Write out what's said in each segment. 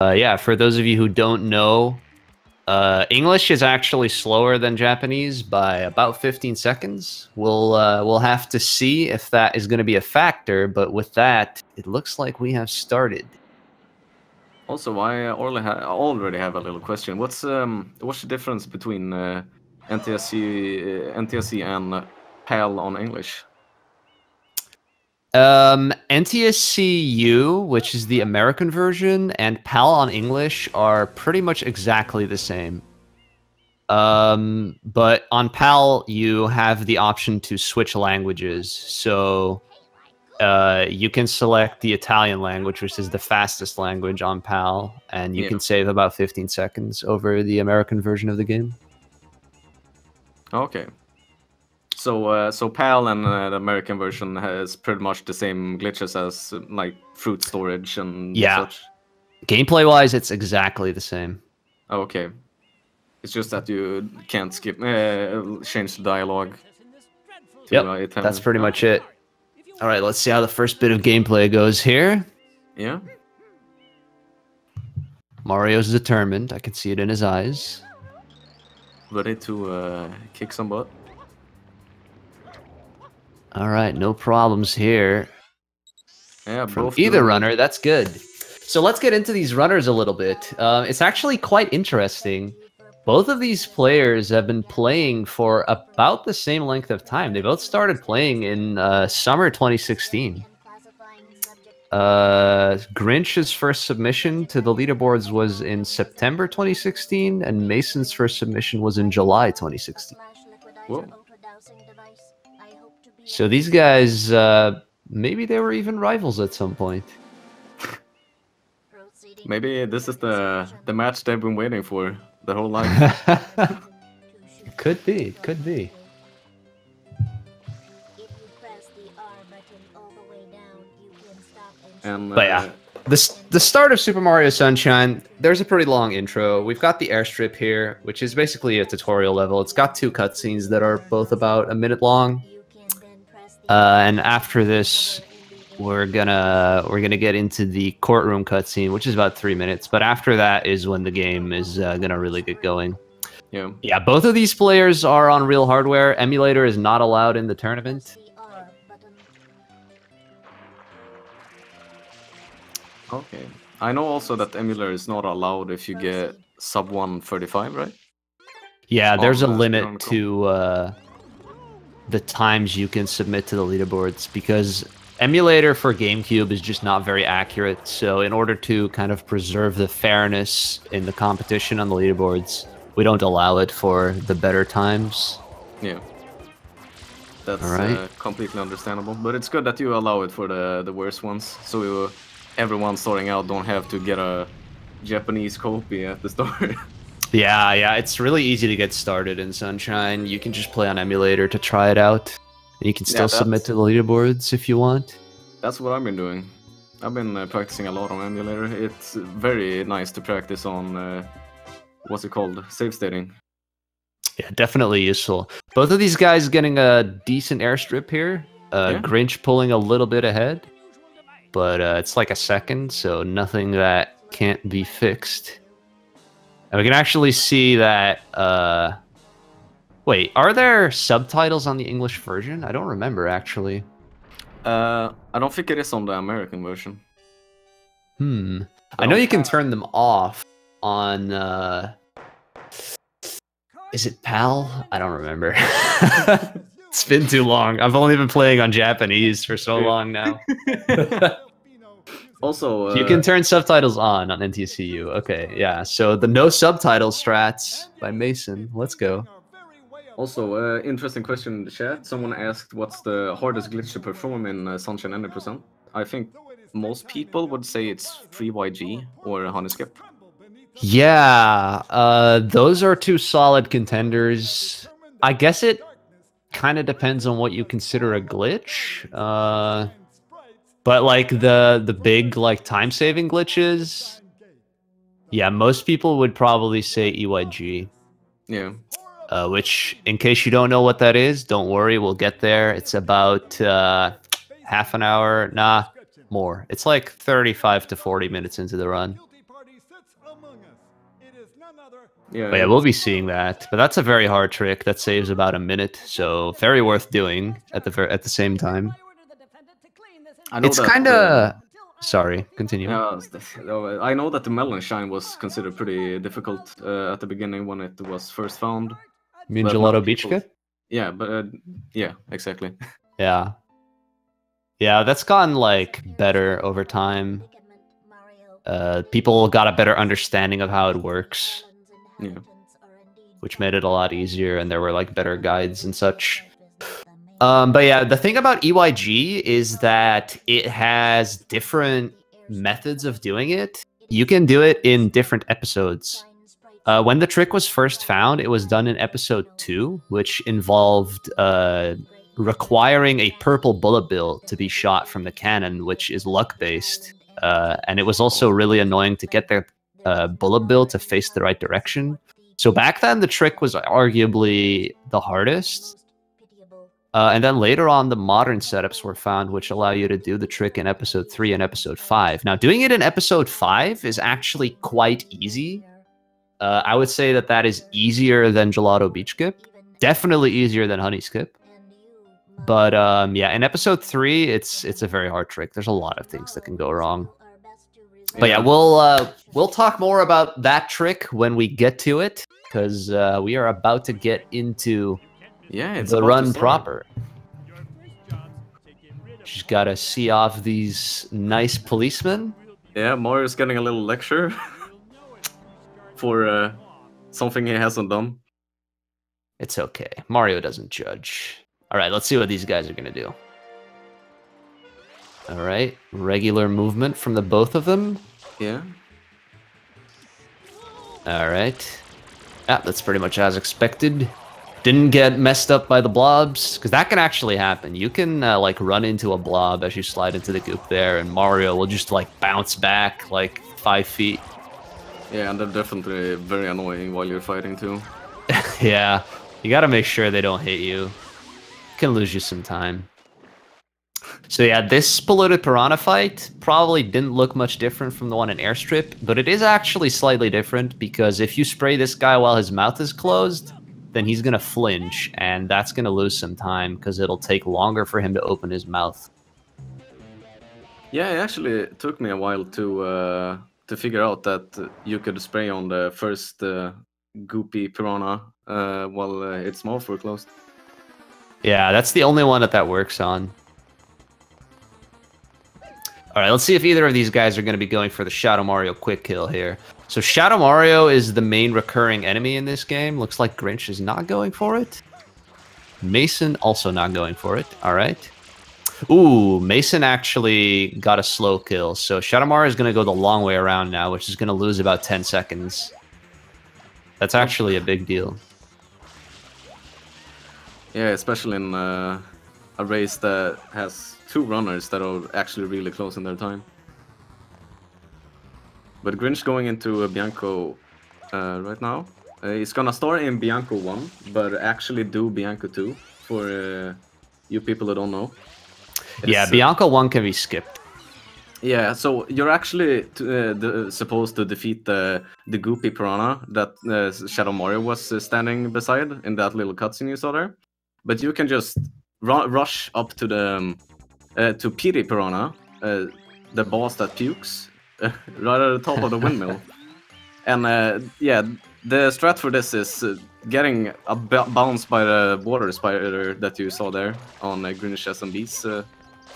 Yeah, for those of you who don't know, English is actually slower than Japanese by about 15 seconds. We'll have to see if that is going to be a factor, but with that, it looks like we have started. Also, I already have a little question. What's the difference between NTSC and PAL on English? NTSC-U, which is the American version, and PAL on English are pretty much exactly the same. But on PAL, you have the option to switch languages. So you can select the Italian language, which is the fastest language on PAL, and you can save about 15 seconds over the American version of the game. Okay. So PAL and the American version has pretty much the same glitches as like fruit storage and such. Gameplay-wise, it's exactly the same. Okay. It's just that you can't skip change the dialogue. Yep, that's pretty much it. All right, let's see how the first bit of gameplay goes here. Yeah. Mario's determined. I can see it in his eyes. Ready to kick some butt. All right, no problems here. Yeah, from either runner. That's good. So let's get into these runners a little bit. It's actually quite interesting. Both of these players have been playing for about the same length of time. They both started playing in summer 2016. Grinch's first submission to the leaderboards was in September 2016, and Mason's first submission was in July 2016. Whoa. So these guys, maybe they were even rivals at some point. Maybe this is the match they've been waiting for the whole life. Could be, could be. But yeah, the start of Super Mario Sunshine, there's a pretty long intro. We've got the airstrip here, which is basically a tutorial level. It's got 2 cutscenes that are both about a minute long. And after this, we're gonna get into the courtroom cutscene, which is about 3 minutes. But after that is when the game is gonna really get going. Yeah, both of these players are on real hardware. Emulator is not allowed in the tournament. Okay. I know also that emulator is not allowed if you get sub 135, right? Yeah, there's a limit to the times you can submit to the leaderboards, because emulator for GameCube is just not very accurate. So in order to kind of preserve the fairness in the competition on the leaderboards, we don't allow it for the better times. Yeah. That's completely understandable. But it's good that you allow it for the worst ones. So everyone starting out don't have to get a Japanese copy at the start. Yeah, it's really easy to get started in Sunshine. You can just play on emulator to try it out. And you can still submit to the leaderboards if you want. That's what I've been doing. I've been practicing a lot on emulator. It's very nice to practice on, what's it called? Save stating. Yeah, definitely useful. Both of these guys getting a decent airstrip here. Grinch pulling a little bit ahead. But it's like a second, so nothing that can't be fixed. And we can actually see that... Wait, are there subtitles on the English version? I don't remember, actually. I don't think it is on the American version. I know you can turn them off on... Is it PAL? I don't remember. It's been too long. I've only been playing on Japanese for so long now. Also, you can turn subtitles on NTSC-U. Okay, yeah. So the no subtitle strats by Mason. Let's go. Also, interesting question in the chat. Someone asked what's the hardest glitch to perform in Sunshine Any Percent. I think most people would say it's 3YG or Honeyskip. Yeah, those are 2 solid contenders. I guess it kind of depends on what you consider a glitch. But like the big like time-saving glitches, yeah, most people would probably say EYG. Yeah. Which, in case you don't know what that is, don't worry, we'll get there. It's about half an hour, more. It's like 35 to 40 minutes into the run. Yeah, But yeah, we'll be seeing that. But that's a very hard trick that saves about a minute, so very worth doing at the same time. I know It's that, kind of... Sorry, continue. yeah, I know that the melon shine was considered pretty difficult at the beginning when it was first found. You mean But now Gelato Beach people- Kip? Yeah, but yeah, exactly. Yeah. Yeah, that's gotten like better over time. People got a better understanding of how it works, Yeah. which made it a lot easier, and there were like better guides and such. But yeah, the thing about EYG is that it has different methods of doing it. You can do it in different episodes. When the trick was first found, it was done in episode 2, which involved requiring a purple bullet bill to be shot from the cannon, which is luck-based. And it was also really annoying to get their bullet bill to face the right direction. So back then, the trick was arguably the hardest. And then later on, the modern setups were found, which allow you to do the trick in episode 3 and episode 5. Now, doing it in episode 5 is actually quite easy. I would say that that is easier than Gelato Beach Skip. Definitely easier than Honey Skip. But yeah, in episode 3, it's a very hard trick. There's a lot of things that can go wrong. But yeah, we'll talk more about that trick when we get to it, because we are about to get into It's the about to run start. proper. She's got to see off these nice policemen. Yeah, Mario's getting a little lecture for something he hasn't done. It's okay. Mario doesn't judge. All right, let's see what these guys are going to do. All right, regular movement from the both of them. Yeah. All right. Yeah, that's pretty much as expected. Didn't get messed up by the blobs, because that can actually happen. You can like run into a blob as you slide into the goop there, and Mario will just like bounce back like 5 feet. Yeah, and they're definitely very annoying while you're fighting too. Yeah, you got to make sure they don't hit you. Can lose you some time. So yeah, this polluted piranha fight probably didn't look much different from the one in Airstrip, but it is actually slightly different, because if you spray this guy while his mouth is closed, then he's gonna flinch, and that's gonna lose some time because it'll take longer for him to open his mouth. Yeah, it actually took me a while to figure out that you could spray on the first goopy piranha while its mouth were closed. Yeah, that's the only one that works on. All right, let's see if either of these guys are going to be going for the Shadow Mario quick kill here. So Shadow Mario is the main recurring enemy in this game. Looks like Grinch is not going for it. Mason also not going for it. All right. Ooh, Mason actually got a slow kill. So Shadow Mario is going to go the long way around now, which is going to lose about 10 seconds. That's actually a big deal. Yeah, especially in a race that has 2 runners that are actually really close in their time. But Grinch going into Bianco right now. He's gonna start in Bianco 1, but actually do Bianco 2 for you people that don't know. Yeah, Bianco 1 can be skipped. Yeah, so you're actually supposed to defeat the goopy piranha that Shadow Mario was standing beside in that little cutscene you saw there. But you can just rush up to the to Piri Piranha, the boss that pukes, right at the top of the windmill. And yeah, the strat for this is getting a bounce by the water spider that you saw there on GrinchSMB's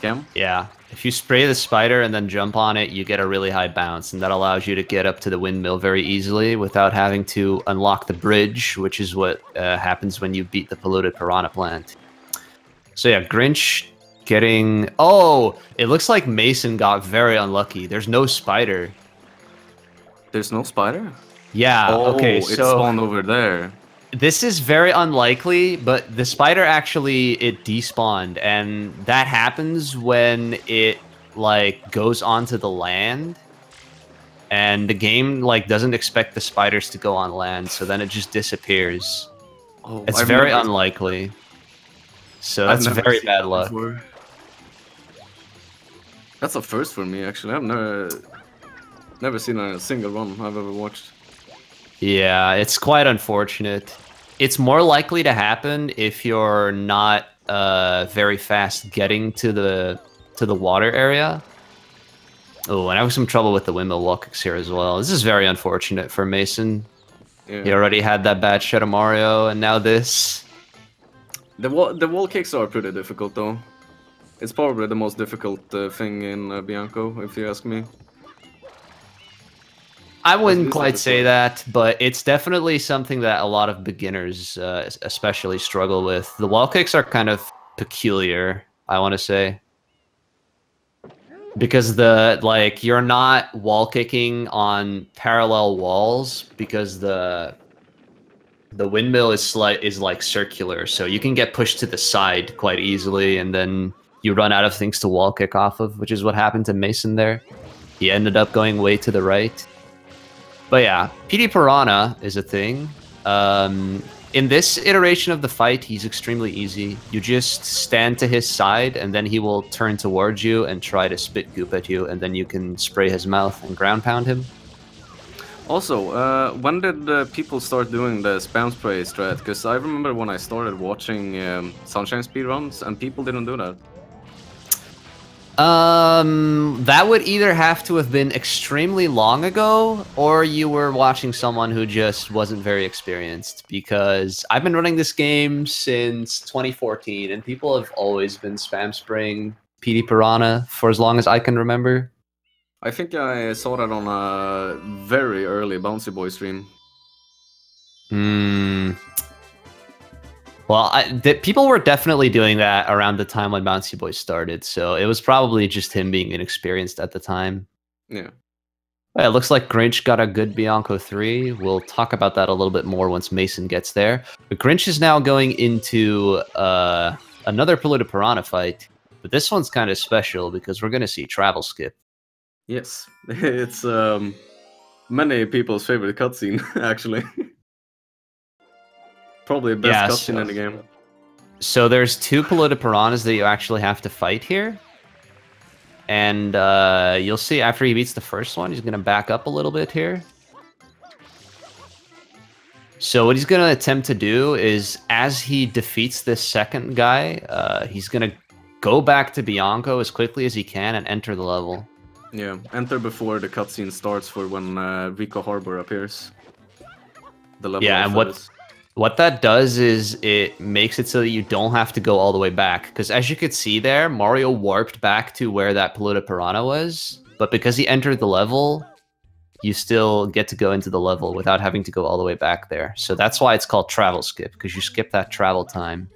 cam. Yeah, if you spray the spider and then jump on it, you get a really high bounce, and that allows you to get up to the windmill very easily without having to unlock the bridge, which is what happens when you beat the polluted piranha plant. So yeah, Grinch getting... Oh, it looks like Mason got very unlucky. There's no spider. There's no spider? Yeah, okay, it so... spawned over there. This is very unlikely, but the spider actually, it despawned, and that happens when it, like, goes onto the land, and the game, like, doesn't expect the spiders to go on land, so then it just disappears. Oh, It's very unlikely. So that's very bad luck. Before. That's a first for me, actually. I've never... Never seen a single one I've ever watched. Yeah, it's quite unfortunate. It's more likely to happen if you're not very fast getting to the water area. Oh, and I have some trouble with the windmill wall kicks here as well. This is very unfortunate for Mason. Yeah. He already had that bad Shadow Mario, and now this. The wall kicks are pretty difficult though. It's probably the most difficult thing in Bianco, if you ask me. I wouldn't quite say that, but it's definitely something that a lot of beginners especially struggle with. The wall kicks are kind of peculiar, I want to say. Because you're not wall kicking on parallel walls because the windmill is like circular, so you can get pushed to the side quite easily, and then you run out of things to wall kick off of, which is what happened to Mason there. He ended up going way to the right. But yeah, PD Piranha is a thing. In this iteration of the fight, he's extremely easy. You just stand to his side, and then he will turn towards you and try to spit goop at you, and then you can spray his mouth and ground pound him. Also, when did people start doing the spam spray strat? Because I remember when I started watching Sunshine speedruns, and people didn't do that. That would either have to have been extremely long ago, or you were watching someone who just wasn't very experienced, because I've been running this game since 2014, and people have always been spam spraying PD Piranha for as long as I can remember. I think I saw that on a very early Bouncy Boy stream. Well, people were definitely doing that around the time when Bouncy Boy started, so it was probably just him being inexperienced at the time. Yeah. Well, it looks like Grinch got a good Bianco 3. We'll talk about that a little bit more once Mason gets there. But Grinch is now going into another Polluted Piranha fight, but this one's kind of special because we're going to see Travel Skip. Yes, it's many people's favorite cutscene, actually. Probably the best cutscene in the game. So there's 2 Polluted Piranhas that you actually have to fight here. And you'll see after he beats the first one, he's going to back up a little bit here. So what he's going to attempt to do is, as he defeats this second guy, he's going to go back to Bianco as quickly as he can and enter the level. Yeah, enter before the cutscene starts for when Rico Harbor appears. The level. Yeah, and what that does is it makes it so that you don't have to go all the way back. Because as you could see there, Mario warped back to where that Polluted Piranha was. But because he entered the level, you still get to go into the level without having to go all the way back there. So that's why it's called Travel Skip, because you skip that travel time.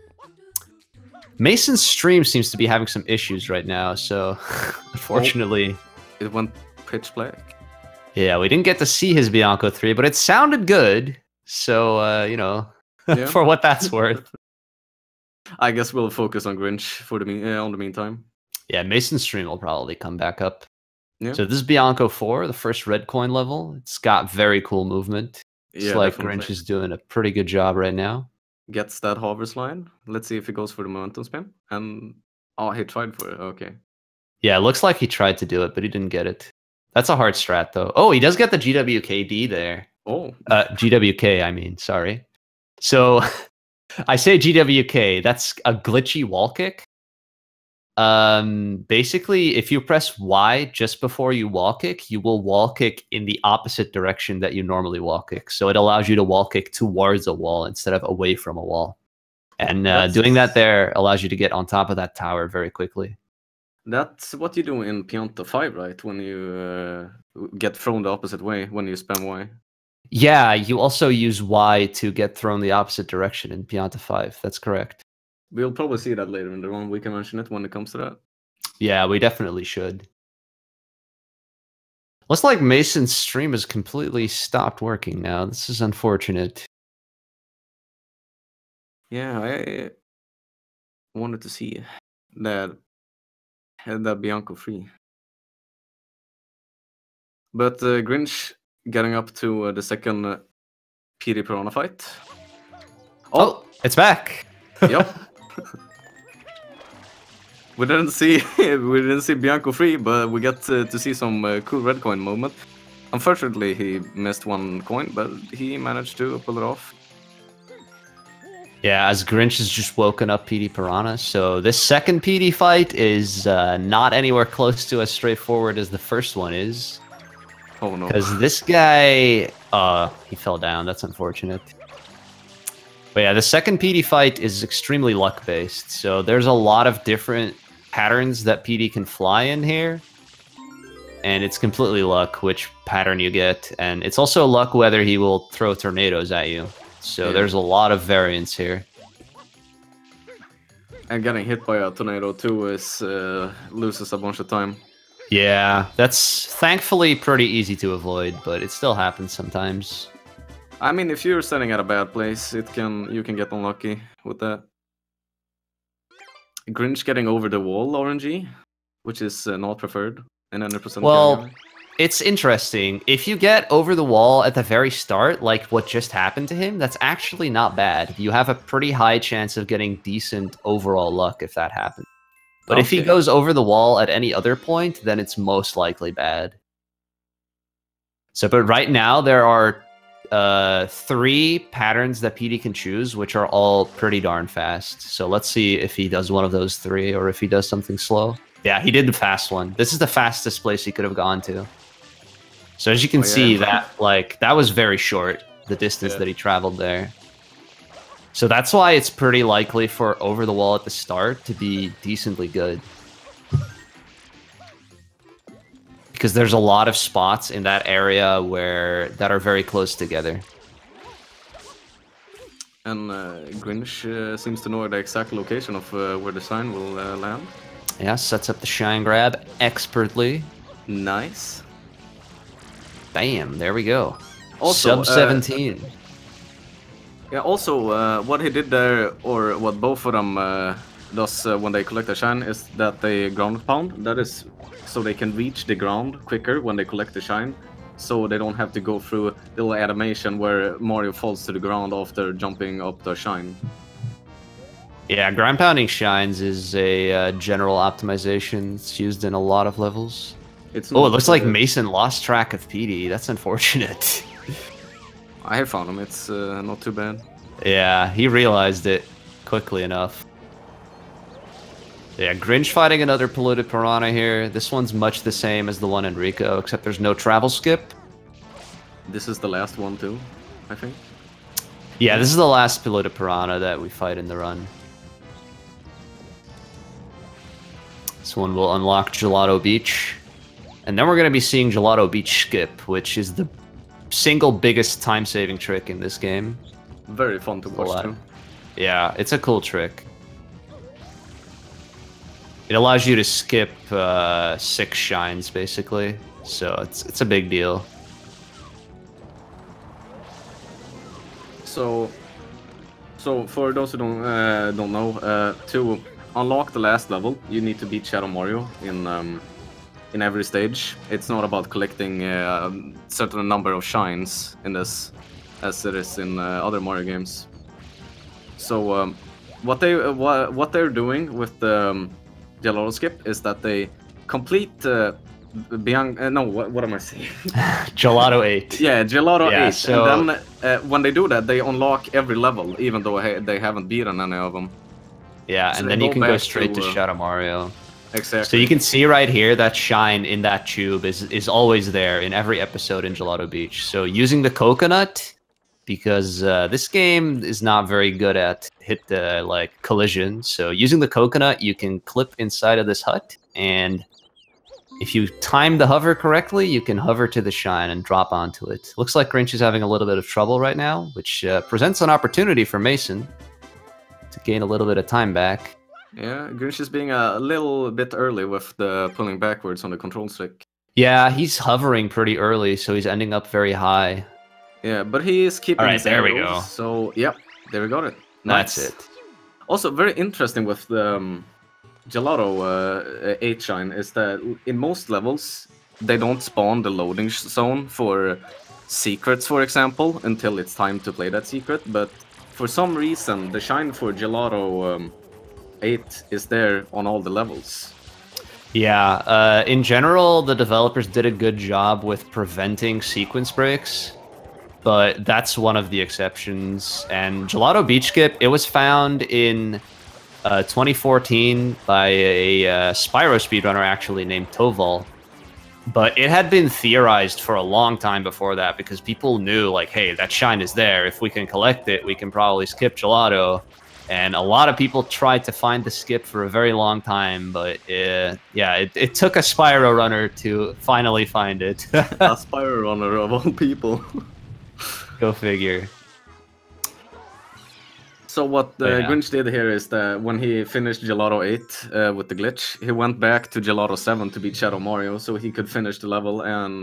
Mason's stream seems to be having some issues right now, so unfortunately... It went pitch black. Yeah, we didn't get to see his Bianco 3, but it sounded good. So, you know, yeah. For what that's worth. I guess we'll focus on Grinch for the meantime. Yeah, Mason's stream will probably come back up. Yeah. So this is Bianco 4, the first red coin level. It's got very cool movement. It's like definitely. Grinch is doing a pretty good job right now. Gets that hover slide. Let's see if he goes for the momentum spin. And, oh, he tried for it. Okay. Yeah, it looks like he tried to do it, but he didn't get it. That's a hard strat, though. Oh, he does get the GWKD there. Oh. GWK, I mean, sorry. So, I say GWK, that's a glitchy wall kick. Basically, if you press Y just before you wall kick, you will wall kick in the opposite direction that you normally wall kick. So it allows you to wall kick towards a wall instead of away from a wall. And doing that there allows you to get on top of that tower very quickly. That's what you do in Pianta 5, right? When you get thrown the opposite way when you spam Y. Yeah, you also use Y to get thrown the opposite direction in Pianta 5. That's correct. We'll probably see that later in the run. We can mention it when it comes to that. Yeah, we definitely should. Looks like Mason's stream has completely stopped working now. This is unfortunate. Yeah, I wanted to see that Bianco free. But Grinch getting up to the second PD Piranha fight. Oh, it's back. Yep. We didn't see Bianco free, but we get to see some cool red coin moment. Unfortunately, he missed one coin, but he managed to pull it off. Yeah, as Grinch has just woken up PD Piranha, so this second PD fight is not anywhere close to as straightforward as the first one is. Oh no. Because this guy, he fell down, that's unfortunate. But yeah, the second PD fight is extremely luck-based, so there's a lot of different patterns that PD can fly in here. And it's completely luck which pattern you get, and it's also luck whether he will throw tornadoes at you. So there's a lot of variance here. And getting hit by a tornado too is loses a bunch of time. Yeah, that's thankfully pretty easy to avoid, but it still happens sometimes. I mean, if you're standing at a bad place, you can get unlucky with that. Grinch getting over the wall RNG, which is not preferred in 100%. Well, it's interesting. If you get over the wall at the very start, like what just happened to him, that's actually not bad. You have a pretty high chance of getting decent overall luck if that happens. But if he goes over the wall at any other point, then it's most likely bad. So, but right now there are 3 patterns that PD can choose, which are all pretty darn fast. So let's see if he does one of those 3 or if he does something slow. Yeah, he did the fast one. This is the fastest place he could have gone to. So as you can see, that was very short, the distance that he traveled there. So that's why it's pretty likely for over the wall at the start to be decently good. Because there's a lot of spots in that area that are very close together. And Grinch seems to know the exact location of where the sign will land. Yeah, sets up the shine grab expertly. Nice. Bam, there we go. Also, Sub 17. Yeah, also, what he did there, or what both of them does when they collect the shine, is that they ground pound. That is so they can reach the ground quicker when they collect the shine, so they don't have to go through a little animation where Mario falls to the ground after jumping up the shine. Yeah, ground pounding shines is a general optimization. It's used in a lot of levels. It looks like Mason lost track of PD. That's unfortunate. I have found him. It's not too bad. Yeah, he realized it quickly enough. Yeah, Grinch fighting another polluted piranha here. This one's much the same as the one in Rico, except there's no travel skip. This is the last one too, I think. Yeah, this is the last polluted piranha that we fight in the run. This one will unlock Gelato Beach. And then we're going to be seeing Gelato Beach Skip, which is the single biggest time-saving trick in this game. Very fun to watch too. Yeah, it's a cool trick. It allows you to skip 6 shines, basically. So it's a big deal. So for those who don't know, to unlock the last level, you need to beat Shadow Mario in every stage. It's not about collecting a certain number of shines in this, as it is in other Mario games. So what they're doing with the Gelato Skip is that they complete beyond what am I saying? Gelato 8. Yeah, Gelato 8. So... And then when they do that, they unlock every level, even though they haven't beaten any of them. Yeah, so and then you can go straight to Shadow Mario. Exactly. So you can see right here that shine in that tube is always there in every episode in Gelato Beach. So using the coconut, because this game is not very good at collision. So using the coconut, you can clip inside of this hut, and if you time the hover correctly, you can hover to the shine and drop onto it. Looks like Grinch is having a little bit of trouble right now, which presents an opportunity for Mason to gain a little bit of time back. Yeah, Grinch is being a little bit early with the pulling backwards on the control stick. Yeah, he's hovering pretty early, so he's ending up very high. Yeah, but he is keeping his there arrows, we go. So, yep, there we got it. Nice. That's it. Also, very interesting with the Gelato 8 shine is that in most levels, they don't spawn the loading zone for secrets, for example, until it's time to play that secret. But for some reason, the shine for Gelato 8 is there on all the levels. Yeah, in general, the developers did a good job with preventing sequence breaks, but that's one of the exceptions. And Gelato Beach Skip, it was found in 2014 by a Spyro speedrunner actually named Toval. But it had been theorized for a long time before that because people knew, like, hey, that shine is there. If we can collect it, we can probably skip Gelato. And a lot of people tried to find the skip for a very long time, but yeah, it took a Spyro runner to finally find it. A Spyro runner of all people. Go figure. So what Grinch did here is that when he finished Gelato 8 with the glitch, he went back to Gelato 7 to beat Shadow Mario, so he could finish the level and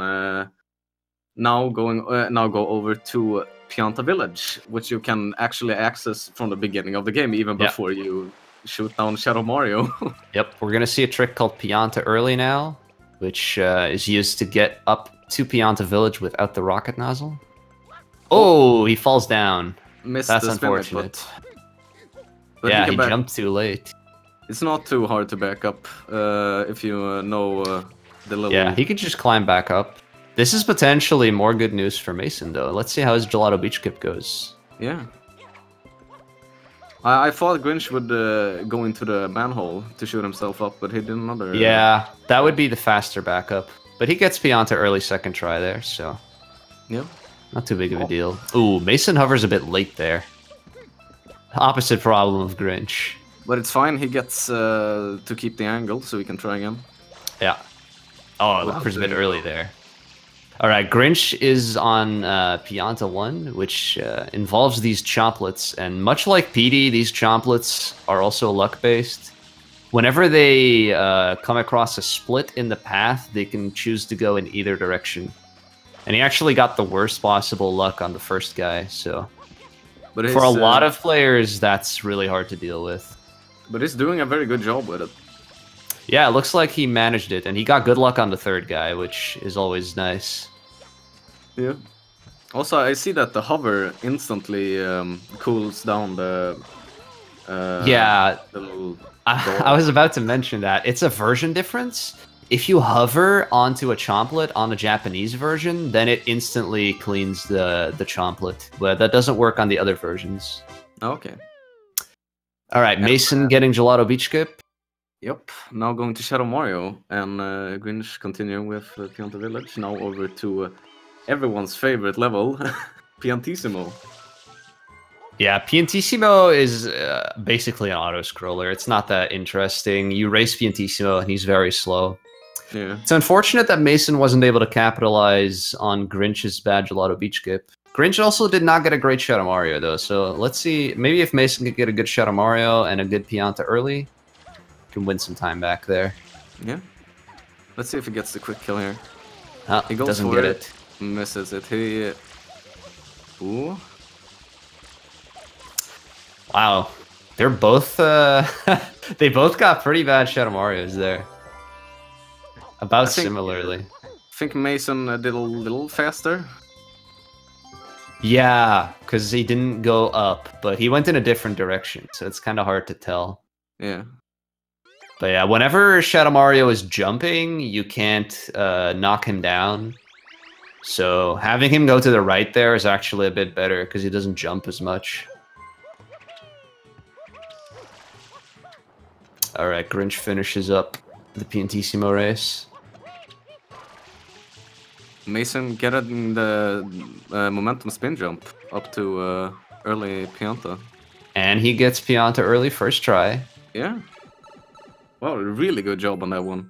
now go over to Pianta Village, which you can actually access from the beginning of the game, even before you shoot down Shadow Mario. Yep, we're gonna see a trick called Pianta Early now, which is used to get up to Pianta Village without the rocket nozzle. Oh, he falls down. Missed That's the unfortunate. But yeah, he jumped too late. It's not too hard to back up if you know the little... Yeah, he could just climb back up. This is potentially more good news for Mason, though. Let's see how his Gelato Beach Skip goes. Yeah. I thought Grinch would go into the manhole to shoot himself up, but he did another... Yeah, that would be the faster backup. But he gets Pianta early second try there, so... Yeah. Not too big of a deal. Ooh, Mason hovers a bit late there. Opposite problem of Grinch. But it's fine, he gets to keep the angle, so we can try again. Yeah. Oh, it hovers a bit early there. Alright, Grinch is on Pianta 1, which involves these chomplets, and much like PD, these chomplets are also luck-based. Whenever they come across a split in the path, they can choose to go in either direction. And he actually got the worst possible luck on the first guy, so... But for a lot of players, that's really hard to deal with. But he's doing a very good job with it. Yeah, it looks like he managed it, and he got good luck on the third guy, which is always nice. Yeah. Also, I see that the hover instantly cools down the... yeah, the little I was about to mention that. It's a version difference. If you hover onto a chomplet on the Japanese version, then it instantly cleans the chomplet. But that doesn't work on the other versions. Okay. Alright, Mason getting Gelato Beach Skip. Yep, now going to Shadow Mario, and Grinch continuing with Pianta Village. Now over to everyone's favorite level, Piantissimo. Yeah, Piantissimo is basically an auto-scroller. It's not that interesting. You race Piantissimo, and he's very slow. Yeah. It's unfortunate that Mason wasn't able to capitalize on Grinch's bad Gelato Beach Skip. Grinch also did not get a great Shadow Mario, though, so let's see. Maybe if Mason could get a good Shadow Mario and a good Pianta early, can win some time back there. Yeah. Let's see if he gets the quick kill here. He doesn't get it. Misses it. He... Ooh. Wow. They're both... they both got pretty bad Shadow Marios there. About similarly. I think Mason did a little faster. Yeah, because he didn't go up, but he went in a different direction, so it's kind of hard to tell. Yeah. But yeah, whenever Shadow Mario is jumping, you can't knock him down. So having him go to the right there is actually a bit better, because he doesn't jump as much. Alright, Grinch finishes up the Piantissimo race. Mason getting the momentum spin jump up to early Pianta. And he gets Pianta early first try. Yeah. Wow, really good job on that one.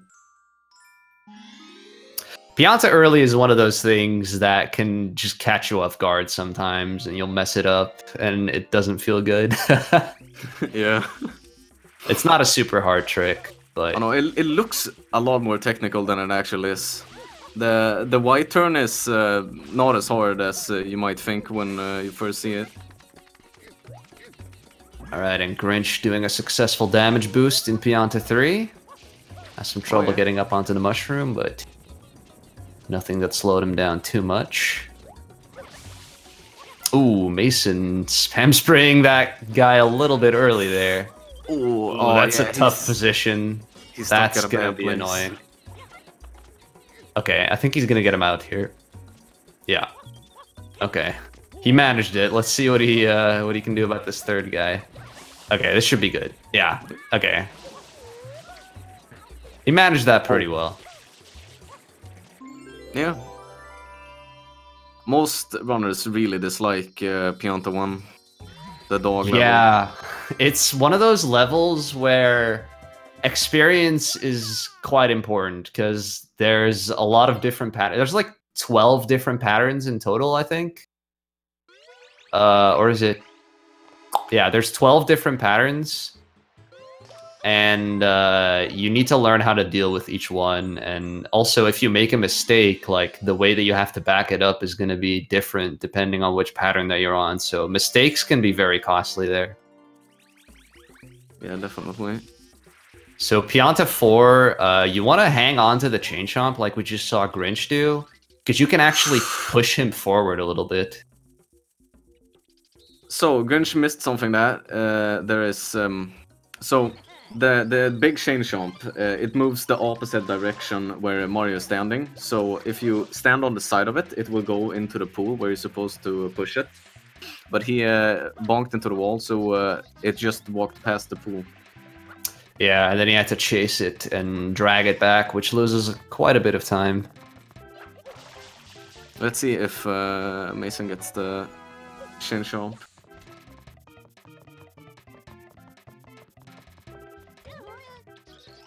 Pianta early is one of those things that can just catch you off guard sometimes, and you'll mess it up, and it doesn't feel good. Yeah. It's not a super hard trick, but... I know, it looks a lot more technical than it actually is. The white turn is not as hard as you might think when you first see it. Alright, and Grinch doing a successful damage boost in Pianta 3. Has some trouble getting up onto the mushroom, but nothing that slowed him down too much. Ooh, Mason spam spraying that guy a little bit early there. Ooh, that's a tough position. He's stuck That's at a gonna bad be place. annoying. Okay, I think he's gonna get him out here. Yeah. Okay. He managed it. Let's see what he can do about this third guy. Okay, this should be good. Yeah. Okay. He managed that pretty well. Yeah. Most runners really dislike Pianta 1, the dog level. Yeah. It's one of those levels where experience is quite important because there's a lot of different patterns. There's like 12 different patterns in total, I think. Or is it? Yeah, there's 12 different patterns. And you need to learn how to deal with each one. And also, if you make a mistake, like the way that you have to back it up is going to be different depending on which pattern that you're on. So mistakes can be very costly there. Yeah, definitely. So Pianta 4, you want to hang on to the chain chomp like we just saw Grinch do, because you can actually push him forward a little bit. So Grinch missed something that there is. So the big chain chomp, it moves the opposite direction where Mario is standing. So if you stand on the side of it, it will go into the pool where you're supposed to push it. But he bonked into the wall, so it just walked past the pool. Yeah, and then he had to chase it and drag it back, which loses quite a bit of time. Let's see if Mason gets the chain chomp.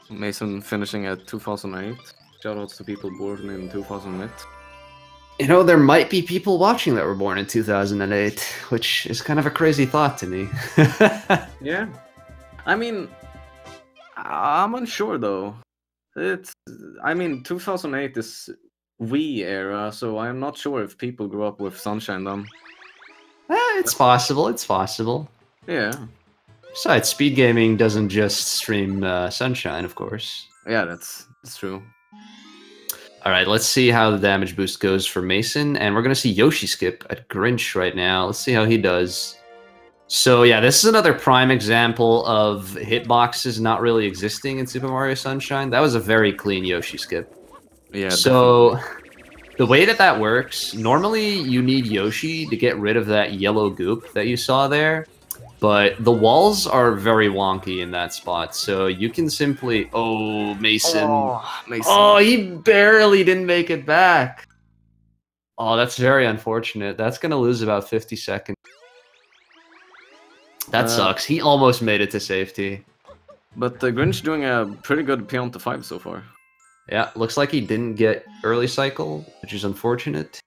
Mason finishing at 2008. Shoutouts to people born in 2008. You know, there might be people watching that were born in 2008, which is kind of a crazy thought to me. Yeah. I mean, I'm unsure though. I mean, 2008 is Wii era, so I'm not sure if people grew up with Sunshine then. It's possible, it's possible. Yeah. Besides, speed gaming doesn't just stream Sunshine, of course. Yeah, that's true. All right, let's see how the damage boost goes for Mason, and we're going to see Yoshi skip at Grinch right now. Let's see how he does. So yeah, this is another prime example of hitboxes not really existing in Super Mario Sunshine. That was a very clean Yoshi skip. Yeah. So the way that works, normally you need Yoshi to get rid of that yellow goop that you saw there. But the walls are very wonky in that spot, so you can simply... Oh, Mason. Mason. Oh, he barely didn't make it back. Oh, that's very unfortunate. That's going to lose about 50 seconds. That sucks. He almost made it to safety. But Grinch doing a pretty good Pianta 5 so far. Yeah, looks like he didn't get early cycle, which is unfortunate.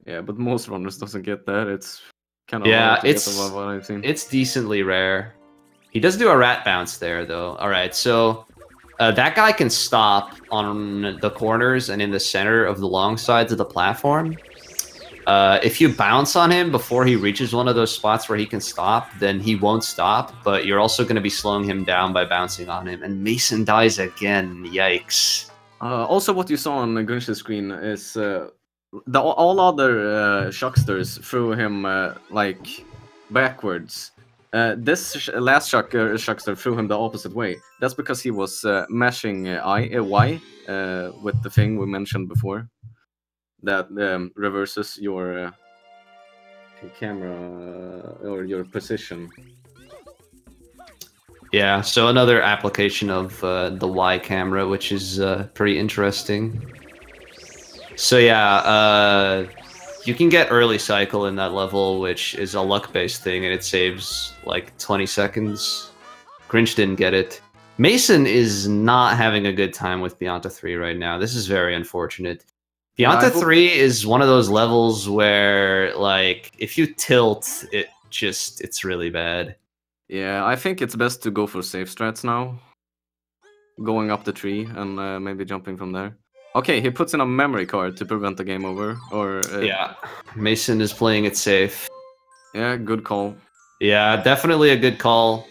Yeah, but most runners doesn't get that. It's kind of yeah, hard to get above what I've seen. It's decently rare. He does do a rat bounce there, though. All right, so that guy can stop on the corners and in the center of the long sides of the platform. If you bounce on him before he reaches one of those spots where he can stop, then he won't stop, but you're also going to be slowing him down by bouncing on him. And Mason dies again. Yikes. Also, what you saw on Grinch's screen is all other Shocksters threw him like backwards. This last Shockster threw him the opposite way. That's because he was mashing Y with the thing we mentioned before. That reverses your camera or your position. Yeah, so another application of the Y camera, which is pretty interesting. So yeah, you can get early cycle in that level, which is a luck-based thing, and it saves like 20 seconds. Grinch didn't get it. Mason is not having a good time with Pianta 3 right now. This is very unfortunate. Pianta 3 is one of those levels where, like, if you tilt, it's really bad. Yeah, I think it's best to go for safe strats now. Going up the tree and maybe jumping from there. Okay, he puts in a memory card to prevent the game over. Or yeah, Mason is playing it safe. Yeah, good call. Yeah, definitely a good call.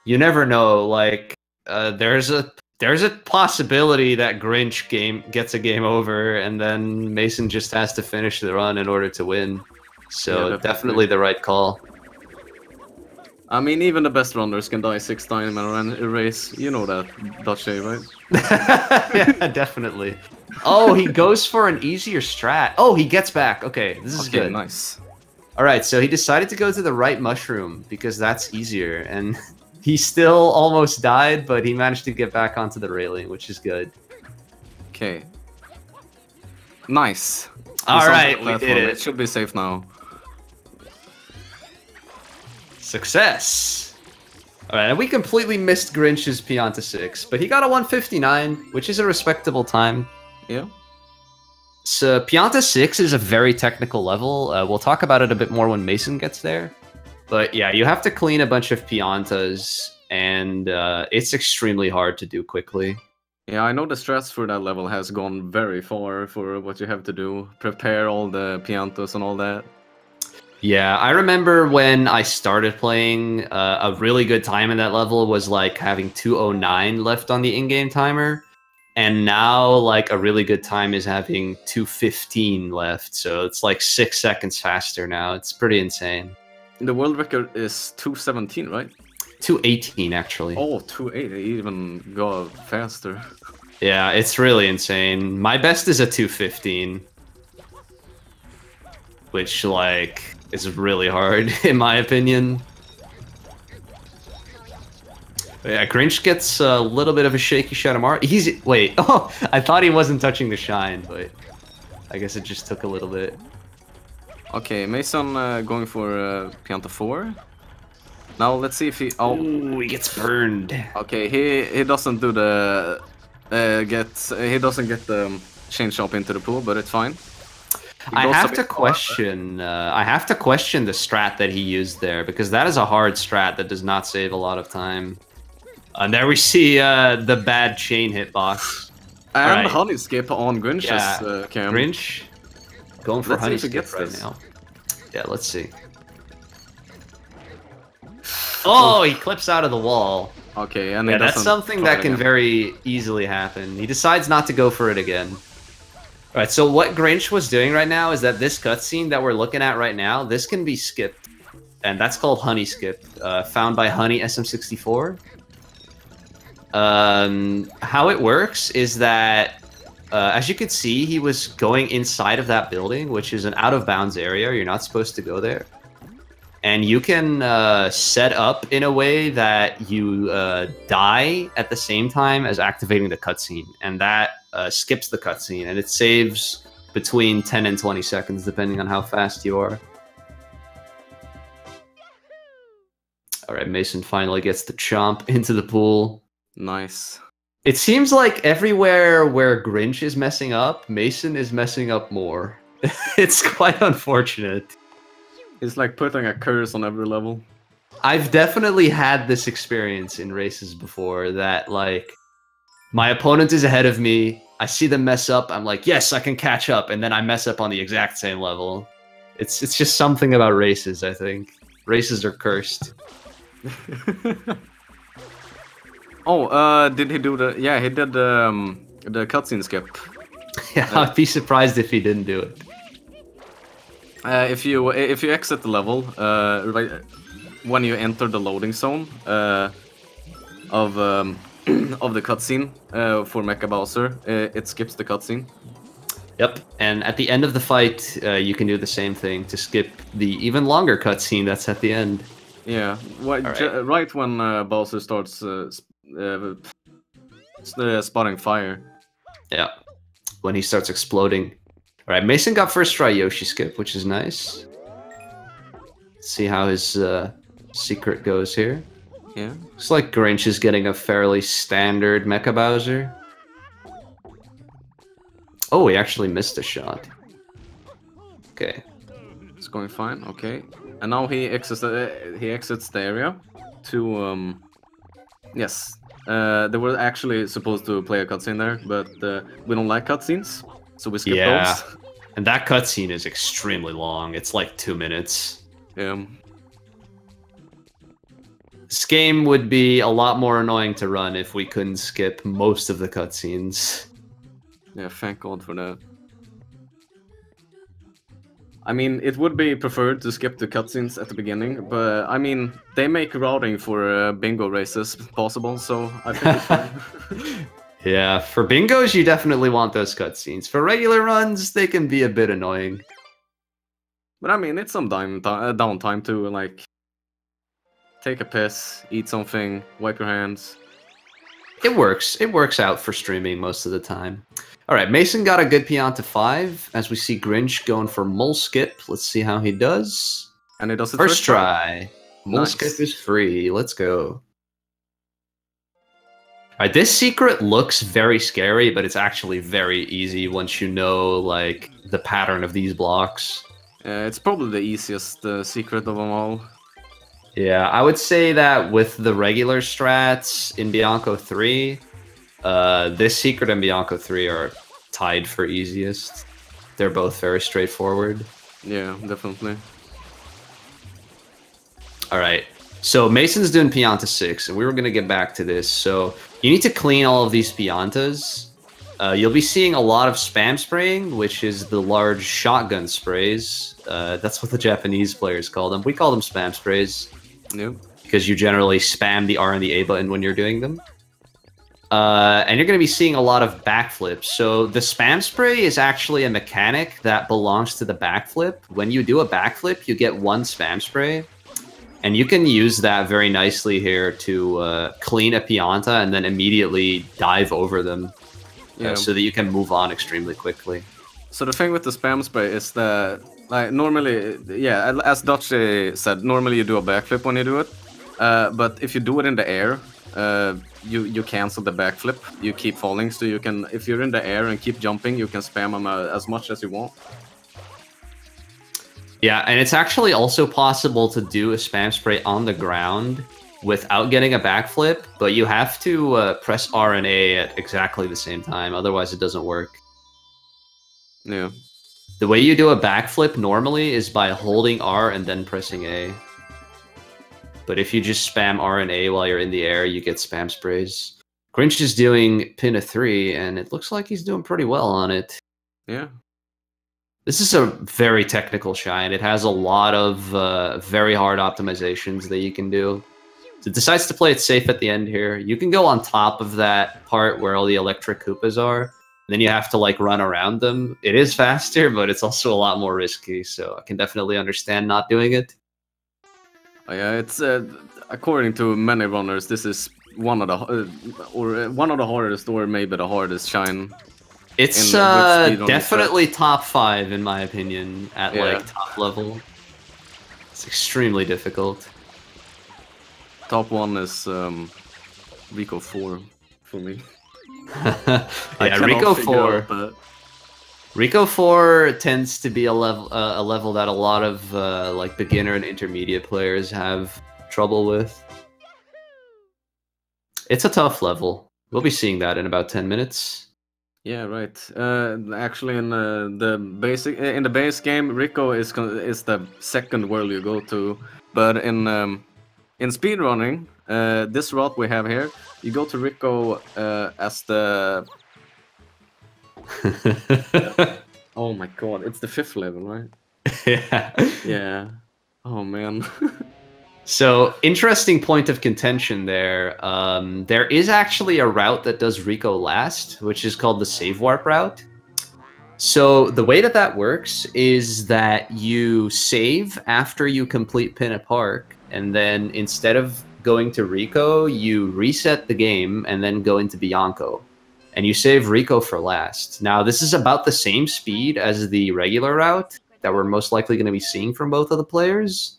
You never know, like, there's a possibility that Grinch gets a game over, and then Mason just has to finish the run in order to win. So yeah, definitely the right call. I mean, even the best runners can die 6 times in a race. You know that, Dutch, right? Yeah, definitely. Oh, he goes for an easier strat. Oh, he gets back. Okay, this is good. Nice. All right, so he decided to go to the right mushroom because that's easier, and he still almost died, but he managed to get back onto the railing, which is good. Okay. Nice. All right, we did it. It should be safe now. Success. All right, and we completely missed Grinch's Pianta 6, but he got a 159, which is a respectable time. Yeah. So Pianta 6 is a very technical level. We'll talk about it a bit more when Mason gets there. But yeah, you have to clean a bunch of Piantas, and it's extremely hard to do quickly. Yeah, I know the stress for that level has gone very far for what you have to do. Prepare all the Piantas and all that. Yeah, I remember when I started playing, a really good time in that level was like having 2:09 left on the in-game timer. And now, like, a really good time is having 2:15 left. So it's like 6 seconds faster now. It's pretty insane. The world record is 2:17, right? 2:18, actually. Oh, 2:8. It even got faster. Yeah, it's really insane. My best is a 2:15. Which, like, is really hard, in my opinion. Yeah, Grinch gets a little bit of a shaky Shadowmar. Wait, oh, I thought he wasn't touching the shine, but I guess it just took a little bit. Okay, Mason going for Pianta 4. Now let's see if he... Oh, ooh, he gets burned. Okay, he doesn't do the... he doesn't get the chain shop into the pool, but it's fine. I have to question the strat that he used there, because that is a hard strat that does not save a lot of time. And there we see the bad chain hitbox. And right. honey skip on Grinch's cam. Grinch going for honey skip right this. now. Yeah, let's see. Oh, he clips out of the wall. Okay, and yeah, that's something that can very easily happen. He decides not to go for it again. All right, so what Grinch was doing right now is that this cutscene that we're looking at right now, this can be skipped. And that's called Honey Skip, found by Honey SM64. How it works is that, as you can see, he was going inside of that building, which is an out-of-bounds area. You're not supposed to go there. And you can set up in a way that you die at the same time as activating the cutscene. And that skips the cutscene, and it saves between 10 and 20 seconds, depending on how fast you are. All right, Mason finally gets the chomp into the pool. Nice. It seems like everywhere where Grinch is messing up, Mason is messing up more. It's quite unfortunate. It's like putting a curse on every level. I've definitely had this experience in races before that, like, my opponent is ahead of me, I see them mess up, I'm like, yes, I can catch up, and then I mess up on the exact same level. It's just something about races, I think. Races are cursed. Oh, did he do the... Yeah, he did the cutscene skip. Yeah, I'd be surprised if he didn't do it. If you exit the level, right when you enter the loading zone of the cutscene for Mecha Bowser, it skips the cutscene. Yep, and at the end of the fight, you can do the same thing to skip the even longer cutscene that's at the end. Yeah, right when Bowser starts spotting fire. Yeah, when he starts exploding. All right, Mason got first try Yoshi skip, which is nice. Let's see how his secret goes here. Yeah. Looks like Grinch is getting a fairly standard Mecha Bowser. Oh, he actually missed a shot. Okay. It's going fine, okay. And now he exits the area to yes. They were actually supposed to play a cutscene there, but we don't like cutscenes, so we skip those. And that cutscene is extremely long. It's like 2 minutes. Yeah. This game would be a lot more annoying to run if we couldn't skip most of the cutscenes. Yeah, thank God for that. I mean, it would be preferred to skip the cutscenes at the beginning, but I mean, they make routing for bingo races possible, so I think it's fine. Yeah, for bingos, you definitely want those cutscenes. For regular runs, they can be a bit annoying. But I mean, it's some downtime to, like, take a piss, eat something, wipe your hands. It works. It works out for streaming most of the time. All right, Mason got a good peon to 5. As we see Grinch going for mole skip. Let's see how he does. And he does it First try. Mole Nice. skip is free. Let's go. All right, this secret looks very scary, but it's actually very easy once you know like the pattern of these blocks. It's probably the easiest secret of them all. Yeah, I would say that with the regular strats in Bianco 3, this secret and Bianco 3 are tied for easiest. They're both very straightforward. Yeah, definitely. All right, so Mason's doing peon to 6, and we were going to get back to this. So you need to clean all of these peontas. You'll be seeing a lot of spam spraying, which is the large shotgun sprays. That's what the Japanese players call them. We call them spam sprays. Yep. Because you generally spam the R and the A button when you're doing them. And you're going to be seeing a lot of backflips. So the spam spray is actually a mechanic that belongs to the backflip. When you do a backflip, you get 1 spam spray. And you can use that very nicely here to clean a Pianta and then immediately dive over them. Yeah. So that you can move on extremely quickly. So the thing with the spam spray is that, like, normally, yeah, as Dutch said, normally you do a backflip when you do it. But if you do it in the air, you cancel the backflip. You keep falling, so you can, if you're in the air and keep jumping, you can spam them as much as you want. Yeah, and it's actually also possible to do a spam spray on the ground without getting a backflip, but you have to press R and A at exactly the same time, otherwise it doesn't work. Yeah. The way you do a backflip normally is by holding R and then pressing A. But if you just spam R and A while you're in the air, you get spam sprays. Grinch is doing pin a 3, and it looks like he's doing pretty well on it. Yeah. This is a very technical shine. It has a lot of very hard optimizations that you can do. So it decides to play it safe at the end here. You can go on top of that part where all the electric Koopas are. Then you have to like run around them. It is faster, but it's also a lot more risky. So I can definitely understand not doing it. Yeah, it's according to many runners, this is one of the hardest, or maybe the hardest shine. It's definitely top 5 in my opinion at like top level. It's extremely difficult. Top 1 is Rico 4 for me. Yeah, Rico 4. But... Rico 4 tends to be a level that a lot of like beginner and intermediate players have trouble with. It's a tough level. We'll be seeing that in about 10 minutes. Yeah, right. Actually, in the base game, Rico is the second world you go to, but in speedrunning, this route we have here, you go to Rico as the. Oh my god, it's the 5th level, right? Yeah. Yeah. Oh man. So, interesting point of contention there. There is actually a route that does Rico last, which is called the Save Warp route. So, the way that works is that you save after you complete Pinna Park, and then instead of going to Rico, you reset the game and then go into Bianco. And you save Rico for last. Now, this is about the same speed as the regular route that we're most likely going to be seeing from both of the players.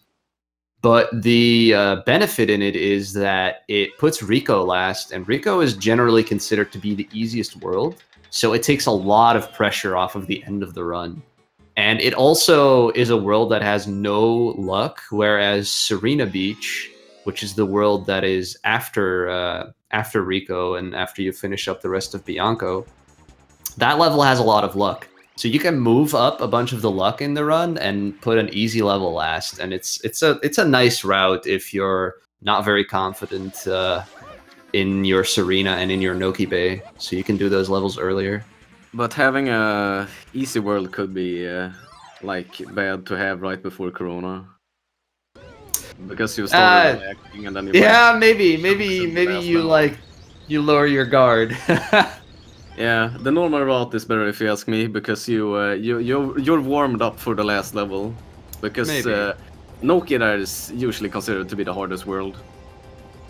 But the benefit in it is that it puts Rico last, and Rico is generally considered to be the easiest world. So it takes a lot of pressure off of the end of the run. And it also is a world that has no luck, whereas Serena Beach, which is the world that is after Rico and after you finish up the rest of Bianco, that level has a lot of luck. So you can move up a bunch of the luck in the run and put an easy level last, and it's a nice route if you're not very confident in your Serena and in your Noki Bay, so you can do those levels earlier. But having a easy world could be like bad to have right before Corona? Because you started reacting and then you yeah, maybe you lower your guard. Yeah, the normal route is better if you ask me, because you're warmed up for the last level, because Nokia there is usually considered to be the hardest world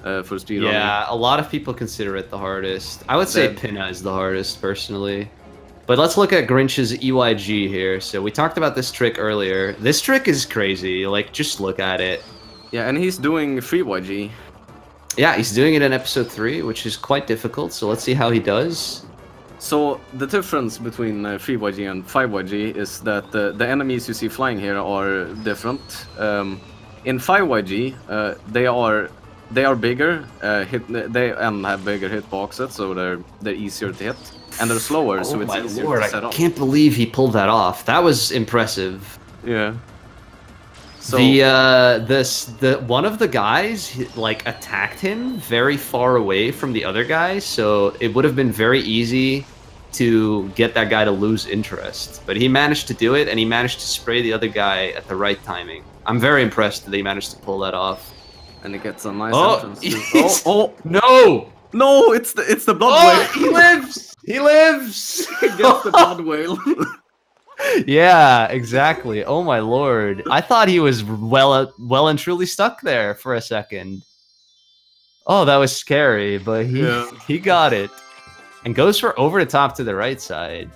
for speedrunning. Yeah, a lot of people consider it the hardest. I would say Pinna is the hardest personally. But let's look at Grinch's EYG here. So we talked about this trick earlier. This trick is crazy. Like, just look at it. Yeah, and he's doing 3YG. Yeah, he's doing it in episode 3, which is quite difficult. So let's see how he does. So the difference between 3YG and 5YG is that the enemies you see flying here are different. In 5YG, they are bigger, they have bigger hitboxes, so they're easier to hit, and they're slower, so it's easier to set up. I can't believe he pulled that off. That was impressive. Yeah. So the one of the guys like attacked him very far away from the other guy, so it would have been very easy to get that guy to lose interest. But he managed to do it, and he managed to spray the other guy at the right timing. I'm very impressed that he managed to pull that off. And he gets a nice entrance too. Oh no! No, it's the blood whale. He lives! He lives! He gets the blood whale. Yeah, exactly. Oh my lord. I thought he was well and truly stuck there for a second. Oh, that was scary, but he got it. And goes for over the top to the right side.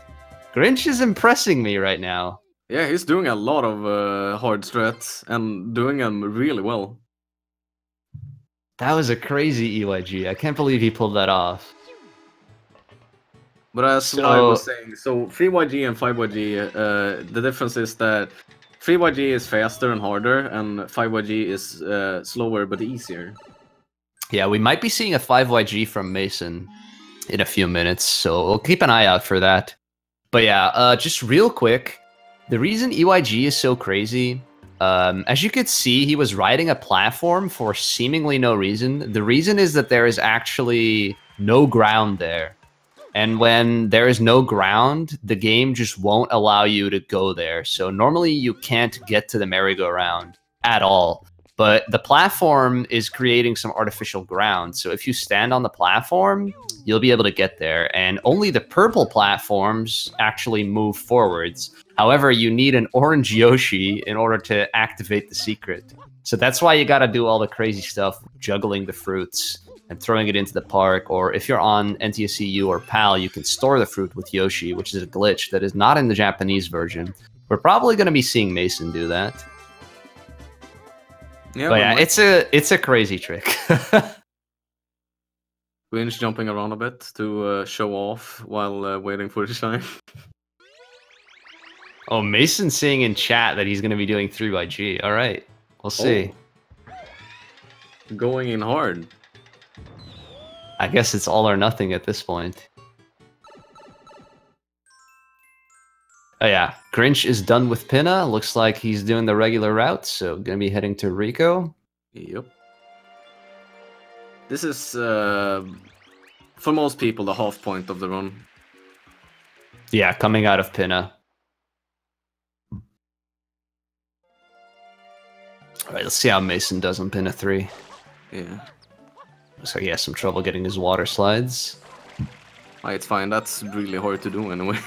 Grinch is impressing me right now. Yeah, he's doing a lot of hard strats and doing them really well. That was a crazy EYG. I can't believe he pulled that off. But as I was saying, so 3YG and 5YG, the difference is that 3YG is faster and harder, and 5YG is slower but easier. Yeah, we might be seeing a 5YG from Mason in a few minutes, so we'll keep an eye out for that. But yeah, just real quick, the reason EYG is so crazy, as you could see, he was riding a platform for seemingly no reason. The reason is that there is actually no ground there. And when there is no ground, the game just won't allow you to go there. So normally you can't get to the merry-go-round at all. But the platform is creating some artificial ground. So if you stand on the platform, you'll be able to get there. And only the purple platforms actually move forwards. However, you need an orange Yoshi in order to activate the secret. So that's why you gotta do all the crazy stuff, juggling the fruits and throwing it into the park. Or if you're on NTSCU or PAL, you can store the fruit with Yoshi, which is a glitch that is not in the Japanese version. We're probably gonna be seeing Mason do that. Yeah, but yeah, it's a crazy trick. Grinch jumping around a bit to show off while waiting for the shine. Oh, Mason's saying in chat that he's going to be doing 3YG. All right, we'll see. Going in hard. I guess it's all or nothing at this point. Oh yeah, Grinch is done with Pinna. Looks like he's doing the regular route, so gonna be heading to Rico. Yep. This is, for most people, the half point of the run. Yeah, coming out of Pinna. Alright, let's see how Mason does on Pinna 3. Yeah. Looks like he has some trouble getting his water slides. Oh, it's fine, that's really hard to do anyway.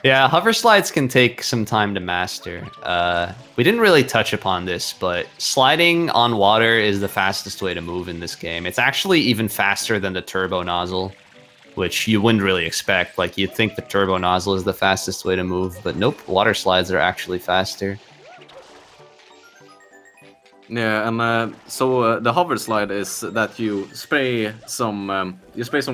Yeah, hover slides can take some time to master. We didn't really touch upon this, but sliding on water is the fastest way to move in this game. It's actually even faster than the turbo nozzle, which you wouldn't really expect. Like, you'd think the turbo nozzle is the fastest way to move, but nope, water slides are actually faster. Yeah, and so the hover slide is that you spray some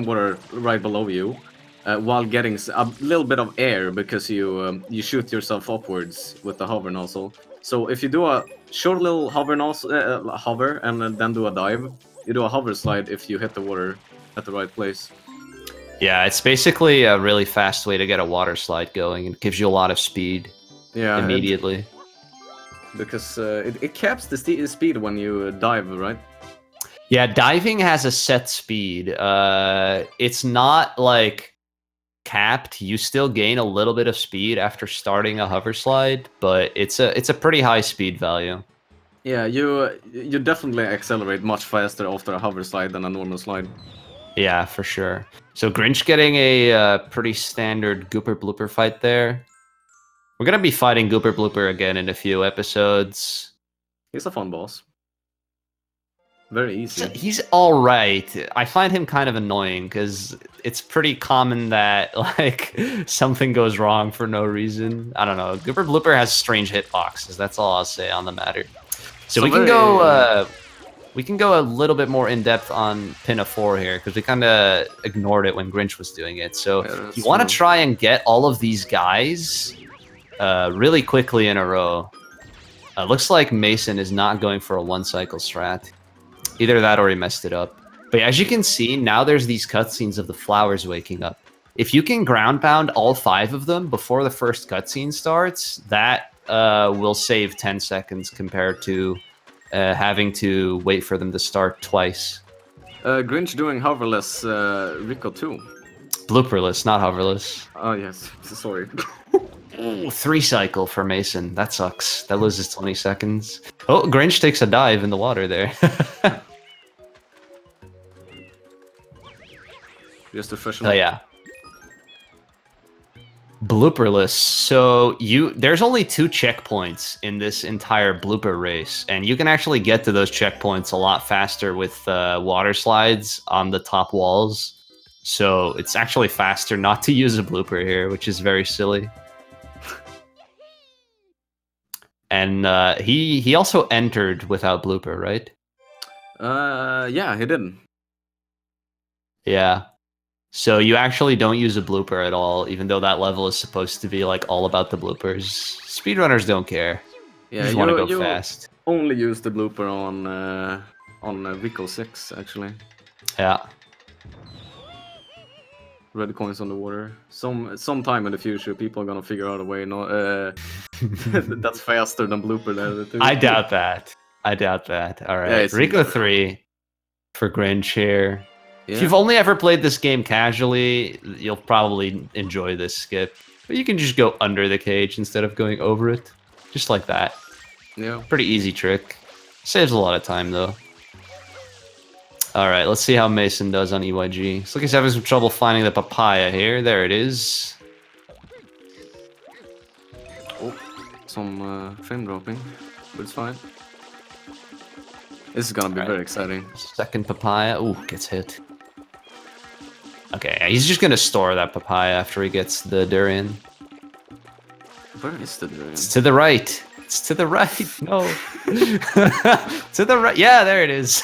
water right below you. While getting a little bit of air, because you shoot yourself upwards with the hover nozzle. So if you do a short little hover nozzle, hover, and then do a dive, you do a hover slide if you hit the water at the right place. Yeah, it's basically a really fast way to get a water slide going. It gives you a lot of speed immediately. Because it caps the speed when you dive, right? Yeah, diving has a set speed. It's not like capped. You still gain a little bit of speed after starting a hover slide, but it's a pretty high speed value. Yeah, you definitely accelerate much faster after a hover slide than a normal slide. Yeah, for sure. So Grinch getting a pretty standard Gooper Blooper fight there. We're gonna be fighting Gooper Blooper again in a few episodes. He's a fun boss. Very easy. He's all right. I find him kind of annoying because it's pretty common that like something goes wrong for no reason. I don't know. Gooper Blooper has strange hitboxes. That's all I'll say on the matter. So we can go. We can go a little bit more in depth on pin of 4 here because we kind of ignored it when Grinch was doing it. So you want to try and get all of these guys really quickly in a row. Looks like Mason is not going for a 1-cycle strat. Either that or he messed it up. But as you can see, now there's these cutscenes of the flowers waking up. If you can ground pound all 5 of them before the first cutscene starts, that will save 10 seconds compared to having to wait for them to start twice. Grinch doing hoverless Rico too. Blooperless, not hoverless. Oh yes, sorry. Ooh, 3-cycle for Mason. That sucks. That loses 20 seconds. Oh, Grinch takes a dive in the water there. Just a fresh. Oh yeah. Blooperless. So there's only 2 checkpoints in this entire blooper race, and you can actually get to those checkpoints a lot faster with water slides on the top walls. So it's actually faster not to use a blooper here, which is very silly. And he also entered without blooper, right? Yeah, he didn't. Yeah. So you actually don't use a blooper at all, even though that level is supposed to be like all about the bloopers. Speedrunners don't care. Yeah, you just want to go fast. Only use the blooper on Rico 6 actually. Yeah. Red coins on the water. Sometime in the future, people are gonna figure out a way. No, that's faster than blooper. There. I doubt that. I doubt that. All right, yeah, Rico 3 for Grinch here. Yeah. If you've only ever played this game casually, you'll probably enjoy this skip. But you can just go under the cage instead of going over it, just like that. Yeah. Pretty easy trick. Saves a lot of time though. All right, let's see how Mason does on EYG. Looks like he's having some trouble finding the papaya here. There it is. Oh, some frame dropping, but it's fine. This is gonna be very exciting. Second papaya. Ooh, gets hit. Okay, he's just gonna store that papaya after he gets the durian. Where is the durian? It's to the right. It's to the right. No. To the right. Yeah, there it is.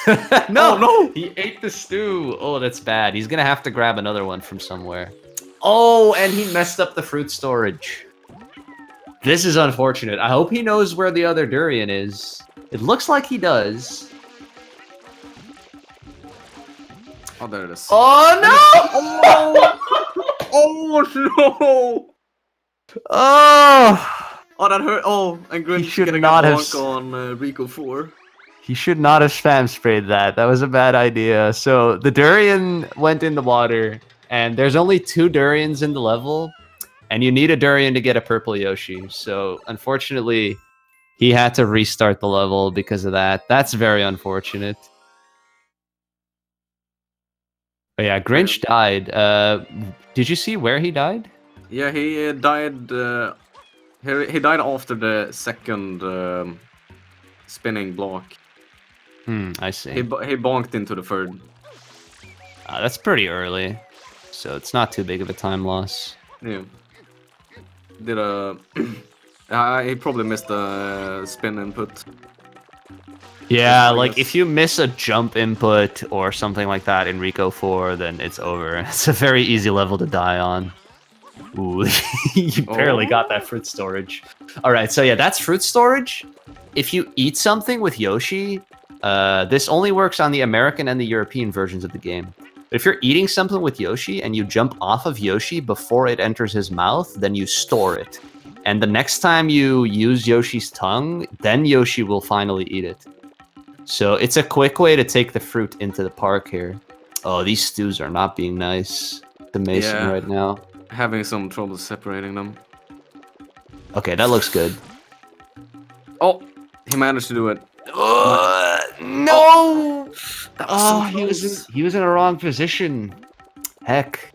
No, oh, no. He ate the stew. Oh, that's bad. He's going to have to grab another one from somewhere. Oh, and he messed up the fruit storage. This is unfortunate. I hope he knows where the other durian is. It looks like he does. Oh, there it is. Oh, no! Oh, no! Oh! Oh, that hurt. Oh, and Grinch should getting not a have bonk on Rico 4. He should not have spam sprayed that. That was a bad idea. So the durian went in the water, and there's only 2 durians in the level, and you need a durian to get a purple Yoshi. So unfortunately, he had to restart the level because of that. That's very unfortunate. But yeah, Grinch died. Did you see where he died? Yeah, he died. He died after the second spinning block. I see. He bonked into the third. That's pretty early, so it's not too big of a time loss. Yeah. Did he probably missed the spin input. Yeah, like if you miss a jump input or something like that in Rico 4, then it's over. It's a very easy level to die on. Ooh, you barely got that fruit storage. All right, so yeah, that's fruit storage. If you eat something with Yoshi, this only works on the American and the European versions of the game. But if you're eating something with Yoshi and you jump off of Yoshi before it enters his mouth, then you store it. And the next time you use Yoshi's tongue, then Yoshi will finally eat it. So it's a quick way to take the fruit into the park here. Oh, these stews are not being nice to Mason right now. having some trouble separating them. Okay, that looks good. Oh, he managed to do it. No! That was so close. he was in a wrong position. Heck.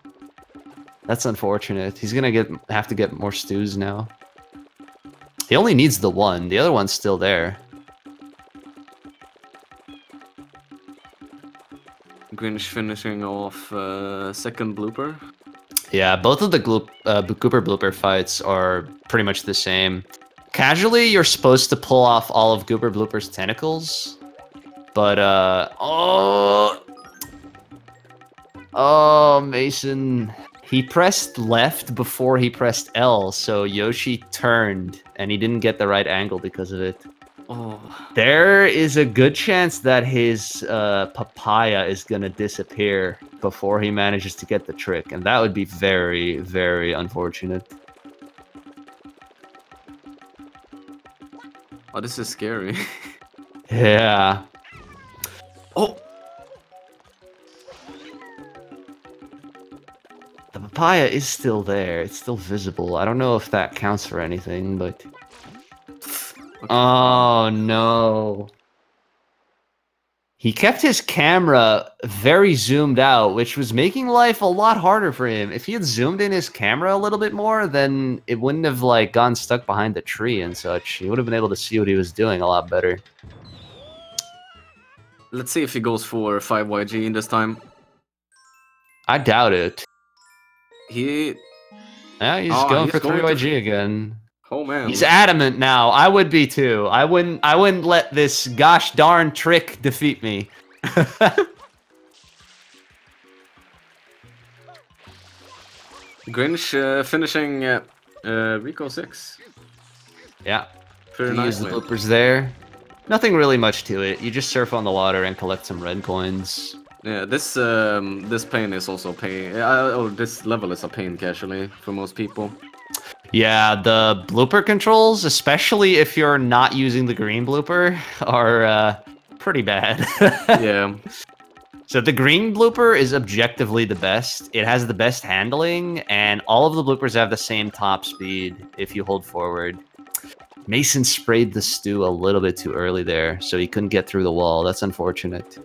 That's unfortunate. He's gonna have to get more stews now. He only needs the one. The other one's still there. Grinch finishing off second blooper. Yeah, both of the Gooper blooper fights are pretty much the same. Casually, you're supposed to pull off all of Gooper blooper's tentacles, but oh, Mason. He pressed left before he pressed L, so Yoshi turned, and he didn't get the right angle because of it. Oh. There is a good chance that his papaya is gonna disappear before he manages to get the trick, and that would be very, very unfortunate. Oh, this is scary. Yeah. Oh! The papaya is still there. It's still visible. I don't know if that counts for anything, but... Okay. Oh, no. He kept his camera very zoomed out, which was making life a lot harder for him. If he had zoomed in his camera a little bit more, then it wouldn't have, like, gone stuck behind the tree and such. He would have been able to see what he was doing a lot better. Let's see if he goes for 5YG in this time. I doubt it. Yeah, he's going for 3YG again. Oh man, he's adamant now. I would be too. I wouldn't let this gosh darn trick defeat me. Grinch finishing Rico 6. Yeah, very nice. Use the bloopers there. Nothing really much to it. You just surf on the water and collect some red coins. Yeah, this pain is also pain. Or this level is a pain casually for most people. Yeah, the blooper controls, especially if you're not using the green blooper, are pretty bad. Yeah. So the green blooper is objectively the best. It has the best handling, and all of the bloopers have the same top speed if you hold forward. Mason sprayed the stew a little bit too early there, so he couldn't get through the wall. That's unfortunate.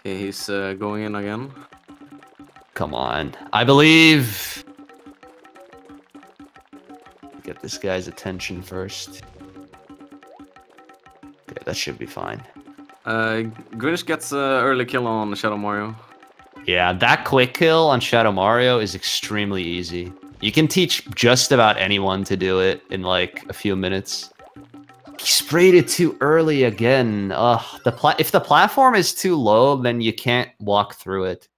Okay, he's going in again. Come on. I believe... Get this guy's attention first. Okay, that should be fine. Grinch gets an early kill on Shadow Mario. Yeah, that quick kill on Shadow Mario is extremely easy. You can teach just about anyone to do it in like a few minutes. He sprayed it too early again. Ugh, if the platform is too low, then you can't walk through it.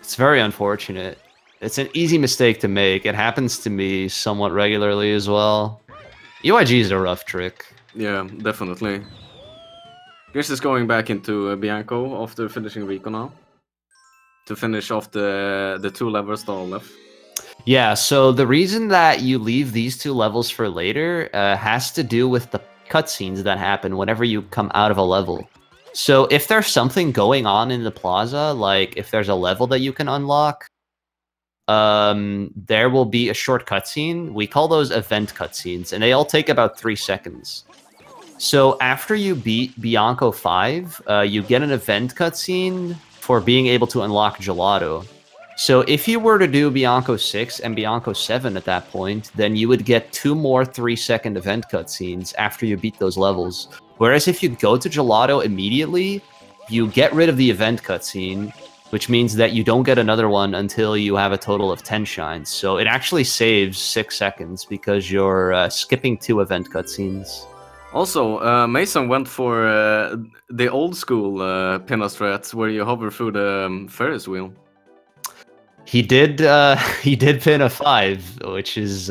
It's very unfortunate. It's an easy mistake to make. It happens to me somewhat regularly as well. UIG is a rough trick. Yeah, definitely. Grinch is going back into Bianco after finishing Rico now. To finish off the two levels that are left. Yeah, so the reason that you leave these two levels for later has to do with the cutscenes that happen whenever you come out of a level. So if there's something going on in the plaza, like if there's a level that you can unlock, there will be a short cutscene. We call those event cutscenes, and they all take about 3 seconds. So after you beat Bianco 5, you get an event cutscene for being able to unlock Gelato. So if you were to do Bianco 6 and Bianco 7 at that point, then you would get 2 more 3-second event cutscenes after you beat those levels. Whereas if you go to Gelato immediately, you get rid of the event cutscene, which means that you don't get another one until you have a total of 10 shines. So it actually saves 6 seconds because you're skipping 2 event cutscenes. Also, Mason went for the old school pinna strats where you hover through the Ferris wheel. He did pin a 5, which is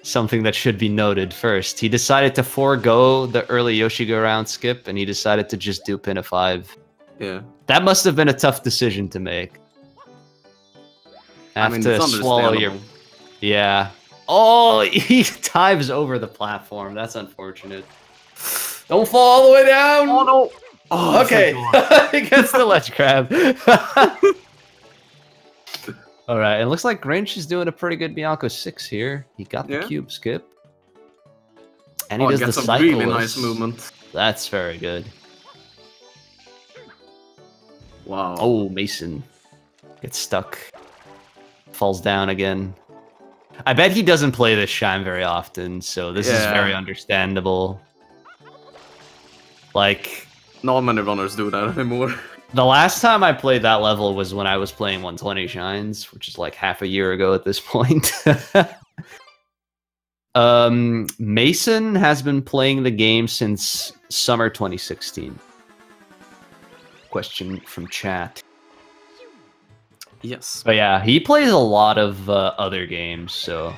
something that should be noted first. He decided to forego the early Yoshi Go Round skip, and he decided to just do pin a 5. Yeah. That must have been a tough decision to make. Have to swallow your... Yeah. Oh, he dives over the platform. That's unfortunate. Don't fall all the way down! Oh, no! Oh, okay. He gets the ledge grab. All right, it looks like Grinch is doing a pretty good Bianco 6 here. He got the cube skip. And he does the cyclist. Really nice movement. That's very good. Wow. Oh, Mason gets stuck. Falls down again. I bet he doesn't play this Shine very often, so this is very understandable. Like, not many runners do that anymore. The last time I played that level was when I was playing 120 Shines, which is like half a year ago at this point. Mason has been playing the game since summer 2016. Question from chat. Yes. But yeah, he plays a lot of other games, so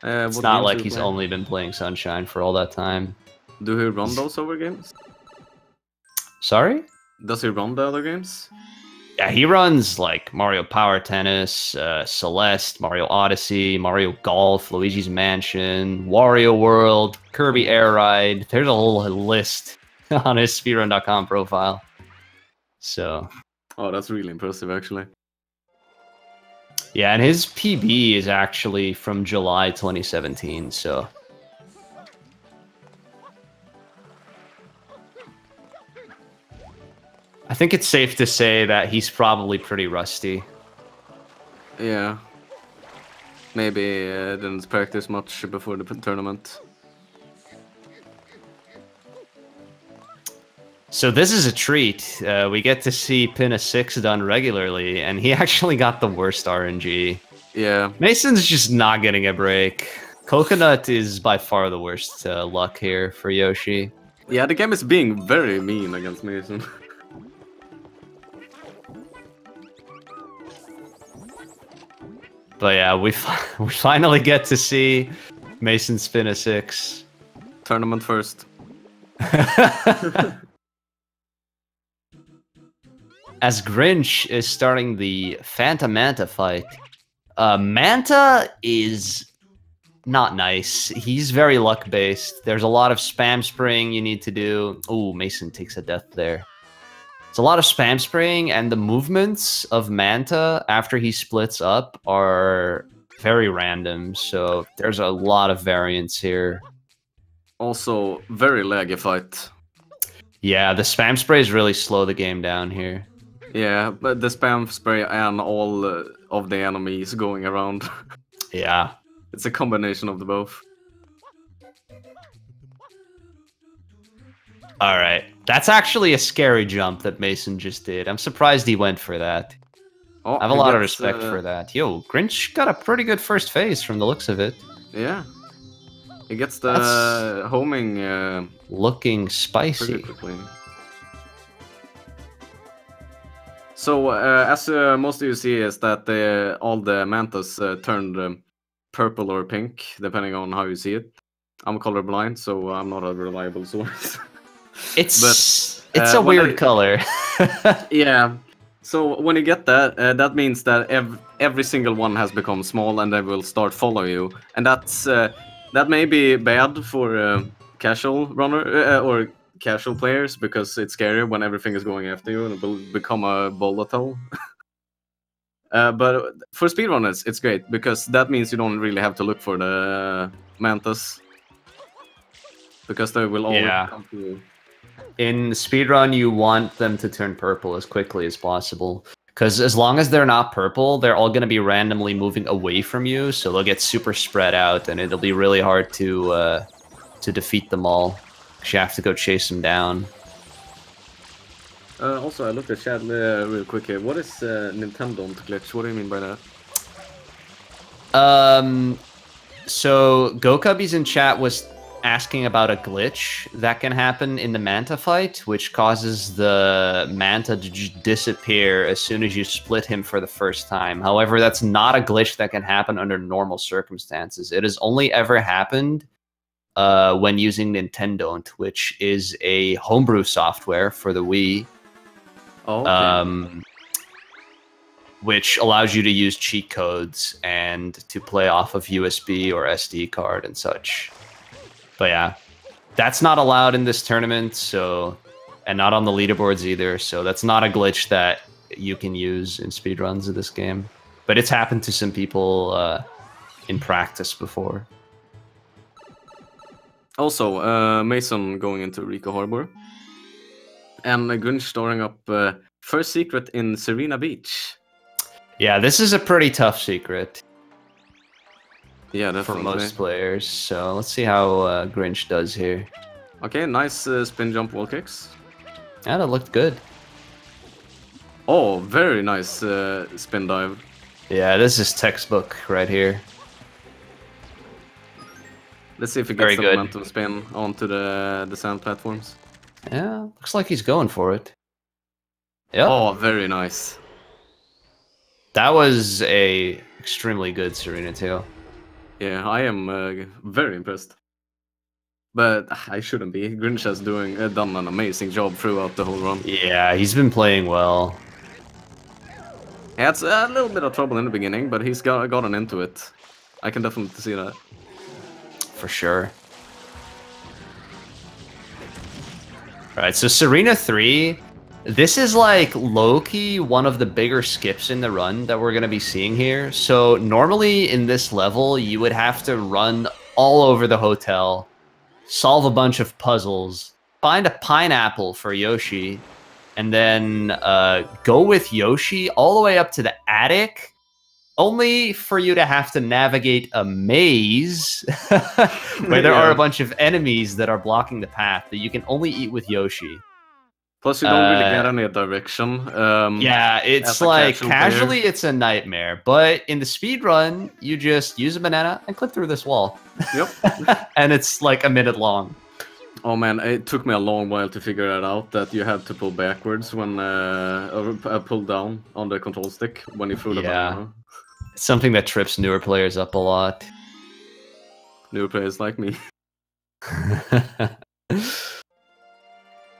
it's not like he's only been playing Sunshine for all that time. Do he run those other games? Sorry? Does he run the other games? Yeah, he runs like Mario Power Tennis, Celeste, Mario Odyssey, Mario Golf, Luigi's Mansion, Wario World, Kirby Air Ride. There's a whole list on his speedrun.com profile. So. Oh, that's really impressive, actually. Yeah, and his PB is actually from July 2017, so. I think it's safe to say that he's probably pretty rusty. Yeah. Maybe didn't practice much before the tournament. So this is a treat. We get to see pin a 6 done regularly, and he actually got the worst RNG. Yeah. Mason's just not getting a break. Coconut is by far the worst luck here for Yoshi. Yeah, the game is being very mean against Mason. But yeah, we finally get to see Mason spin a 6. Tournament first. As Grinch is starting the Phantom Manta fight. Manta is not nice. He's very luck-based. There's a lot of spam spraying you need to do. Oh, Mason takes a death there. It's a lot of spam spraying, and the movements of Manta after he splits up are very random, so there's a lot of variance here. Also, very laggy fight. Yeah, the spam sprays really slow the game down here. Yeah, but the spam spray and all of the enemies going around. Yeah. It's a combination of the both. Alright. That's actually a scary jump that Mason just did. I'm surprised he went for that. Oh, I have a lot of respect for that. Yo, Grinch got a pretty good first phase from the looks of it. Yeah. He gets the homing... looking spicy. So, as most of you see is that all the mantas turned purple or pink, depending on how you see it. I'm colorblind, so I'm not a reliable source. It's a weird color. Yeah. So when you get that, that means that every single one has become small, and they will start follow you, and that may be bad for casual runner or casual players, because it's scary when everything is going after you and it will become a volatile. But for speedrunners, it's great because that means you don't really have to look for the mantas, because they will always come to you. In speedrun, you want them to turn purple as quickly as possible, because as long as they're not purple, they're all going to be randomly moving away from you, so they'll get super spread out, and it'll be really hard to defeat them all. You have to go chase them down. Also, I looked at chat real quick here. What is Nintendo glitch? What do you mean by that? So GoCubbies in chat was asking about a glitch that can happen in the Manta fight, which causes the Manta to just disappear as soon as you split him for the first time. However, that's not a glitch that can happen under normal circumstances. It has only ever happened when using Nintendo, which is a homebrew software for the Wii. Oh, okay. Which allows you to use cheat codes and to play off of USB or SD card and such. But yeah, that's not allowed in this tournament, so and not on the leaderboards either. So that's not a glitch that you can use in speedruns of this game. But it's happened to some people in practice before. Also, Mason going into Rico Harbor. And Grinch storing up first secret in Serena Beach. Yeah, this is a pretty tough secret. Yeah, definitely. For most players. So let's see how Grinch does here. Okay, nice spin jump wall kicks. Yeah, that looked good. Oh, very nice spin dive. Yeah, this is textbook right here. Let's see if he gets the momentum spin onto the sand platforms. Yeah, looks like he's going for it. Yep. Oh, very nice. That was a extremely good Serena too. Yeah, I am very impressed. But I shouldn't be. Grinch has done an amazing job throughout the whole run. Yeah, he's been playing well. He had a little bit of trouble in the beginning, but he's gotten into it. I can definitely see that. For sure. Alright, so Serena 3, this is like low-key one of the bigger skips in the run that we're going to be seeing here. So normally in this level, you would have to run all over the hotel, solve a bunch of puzzles, find a pineapple for Yoshi, and then go with Yoshi all the way up to the attic, only for you to have to navigate a maze where there are a bunch of enemies that are blocking the path that you can only eat with Yoshi. Plus, you don't really get any direction. Yeah, it's like casually it's a nightmare, but in the speed run, you just use a banana and clip through this wall. Yep. And it's like a minute long. Oh man, it took me a long while to figure it out that you have to pull backwards when pull down on the control stick when you throw the banana. It's something that trips newer players up a lot. Newer players like me.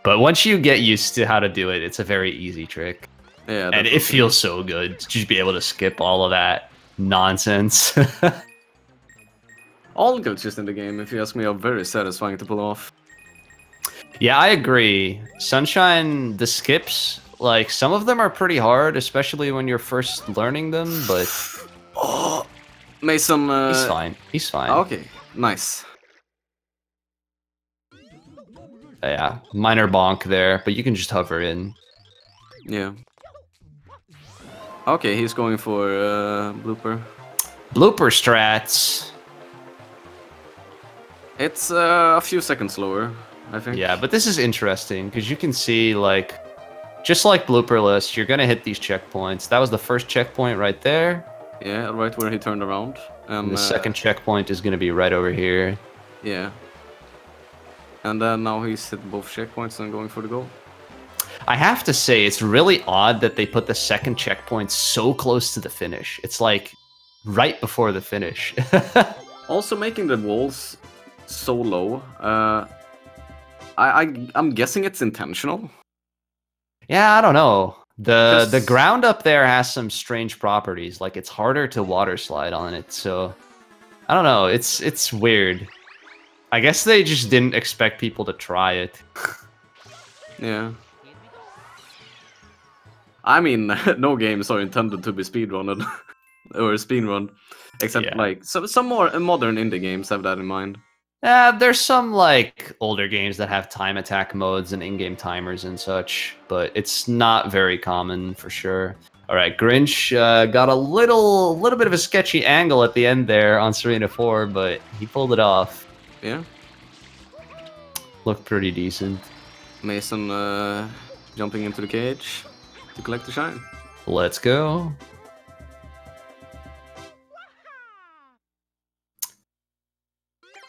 But once you get used to how to do it, it's a very easy trick. Yeah, and it feels so good to just be able to skip all of that nonsense. All glitches in the game, if you ask me, are very satisfying to pull off. Yeah, I agree. Sunshine, the skips, like, some of them are pretty hard, especially when you're first learning them, but... Oh, Mason... He's fine. He's fine. Okay, nice. Yeah, minor bonk there, but you can just hover in. Yeah. Okay, he's going for blooper. Blooper strats. It's a few seconds slower, I think. Yeah, but this is interesting, because you can see, like, just like blooperless, you're going to hit these checkpoints. That was the first checkpoint right there. Yeah, right where he turned around. And the second checkpoint is going to be right over here. Yeah. And then now he's hit both checkpoints and going for the goal. I have to say, it's really odd that they put the second checkpoint so close to the finish. It's like right before the finish. Also making the walls so low. I'm guessing it's intentional. Yeah, I don't know. The ground up there has some strange properties. Like, it's harder to water slide on it, so I don't know. It's weird. I guess they just didn't expect people to try it. Yeah. I mean, no games are intended to be speedrunned or speedrun, except like some more modern indie games have that in mind. There's some like older games that have time attack modes and in-game timers and such, but it's not very common for sure. All right, Grinch got a little bit of a sketchy angle at the end there on Serena 4, but he pulled it off. Yeah. Looked pretty decent. Mason jumping into the cage to collect the shine. Let's go.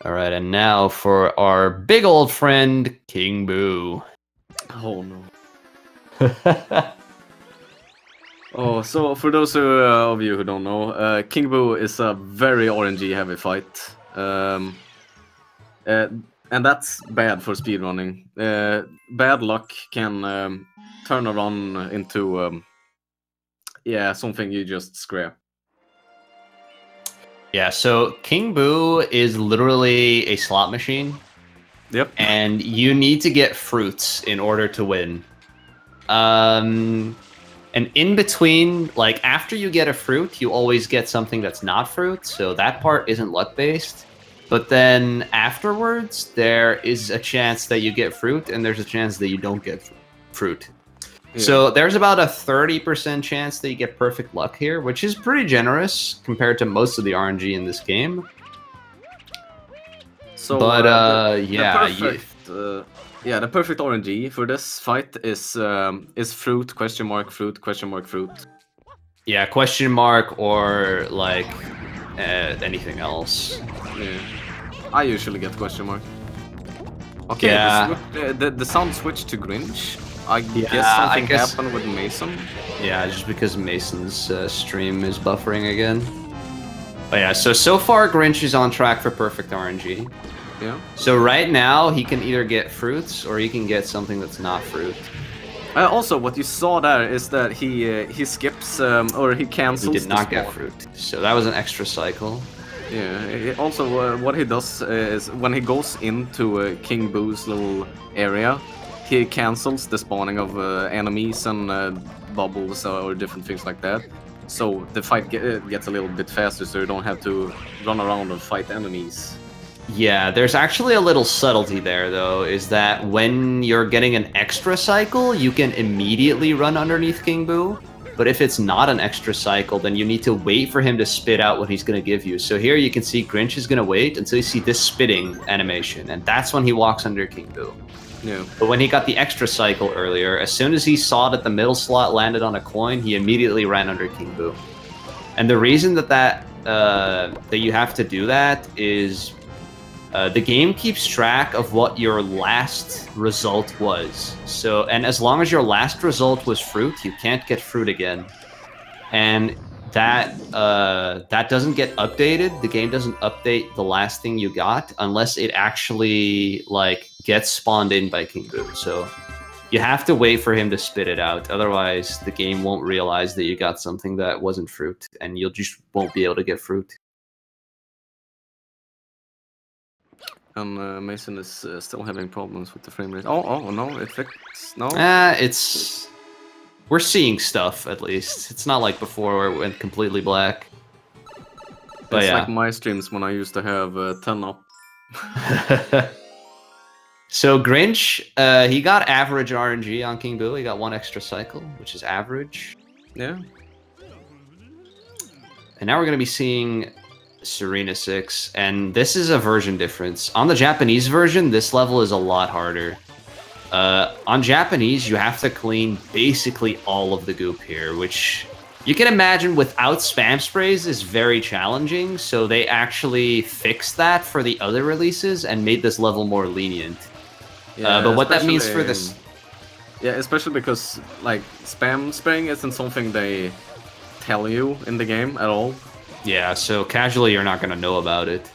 All right, and now for our big old friend, King Boo. Oh, no. Oh, so for those of you who don't know, King Boo is a very RNG-heavy fight. And that's bad for speedrunning. Bad luck can turn a run into, something you just scrap. Yeah, so King Boo is literally a slot machine. Yep. And you need to get fruits in order to win. And in between, like after you get a fruit, you always get something that's not fruit, so that part isn't luck-based. But then afterwards, there is a chance that you get fruit, and there's a chance that you don't get fruit. Yeah. So there's about a 30% chance that you get perfect luck here, which is pretty generous compared to most of the RNG in this game. So, but yeah, the perfect RNG for this fight is fruit, question mark, fruit, question mark, fruit. Yeah, question mark or like anything else. Yeah. I usually get question mark. Okay, yeah. The sound switched to Grinch. I guess something happened with Mason. Yeah, just because Mason's stream is buffering again. But yeah, so far Grinch is on track for perfect RNG. Yeah. So right now he can either get fruits or he can get something that's not fruit. Also, what you saw there is that he skips or he cancels. He did not get fruit, so that was an extra cycle. Yeah. Also, what he does is when he goes into King Boo's little area, he cancels the spawning of enemies and bubbles or different things like that. So the fight gets a little bit faster, so you don't have to run around and fight enemies. Yeah, there's actually a little subtlety there, though, is that when you're getting an extra cycle, you can immediately run underneath King Boo. But if it's not an extra cycle, then you need to wait for him to spit out what he's going to give you. So here you can see Grinch is going to wait until you see this spitting animation, and that's when he walks under King Boo. Yeah. But when he got the extra cycle earlier, as soon as he saw that the middle slot landed on a coin, he immediately ran under King Boo. And the reason that you have to do that is the game keeps track of what your last result was. So, and as long as your last result was fruit, you can't get fruit again. And that doesn't get updated. The game doesn't update the last thing you got unless it actually like gets spawned in by King Boo. So you have to wait for him to spit it out. Otherwise, the game won't realize that you got something that wasn't fruit, and you'll just won't be able to get fruit. And Mason is still having problems with the frame rate. Oh no, it fixed. No. We're seeing stuff at least. It's not like before where it went completely black. But it's yeah. like my streams when I used to have 10 up. So Grinch, he got average RNG on King Boo. He got 1 extra cycle, which is average. Yeah. And now we're going to be seeing Serena 6, and this is a version difference. On the Japanese version, this level is a lot harder. On Japanese, you have to clean basically all of the goop here, which you can imagine without spam sprays is very challenging, so they actually fixed that for the other releases and made this level more lenient. Yeah, but what that means for this... Yeah, especially because like spam spraying isn't something they tell you in the game at all. Yeah, so casually you're not going to know about it.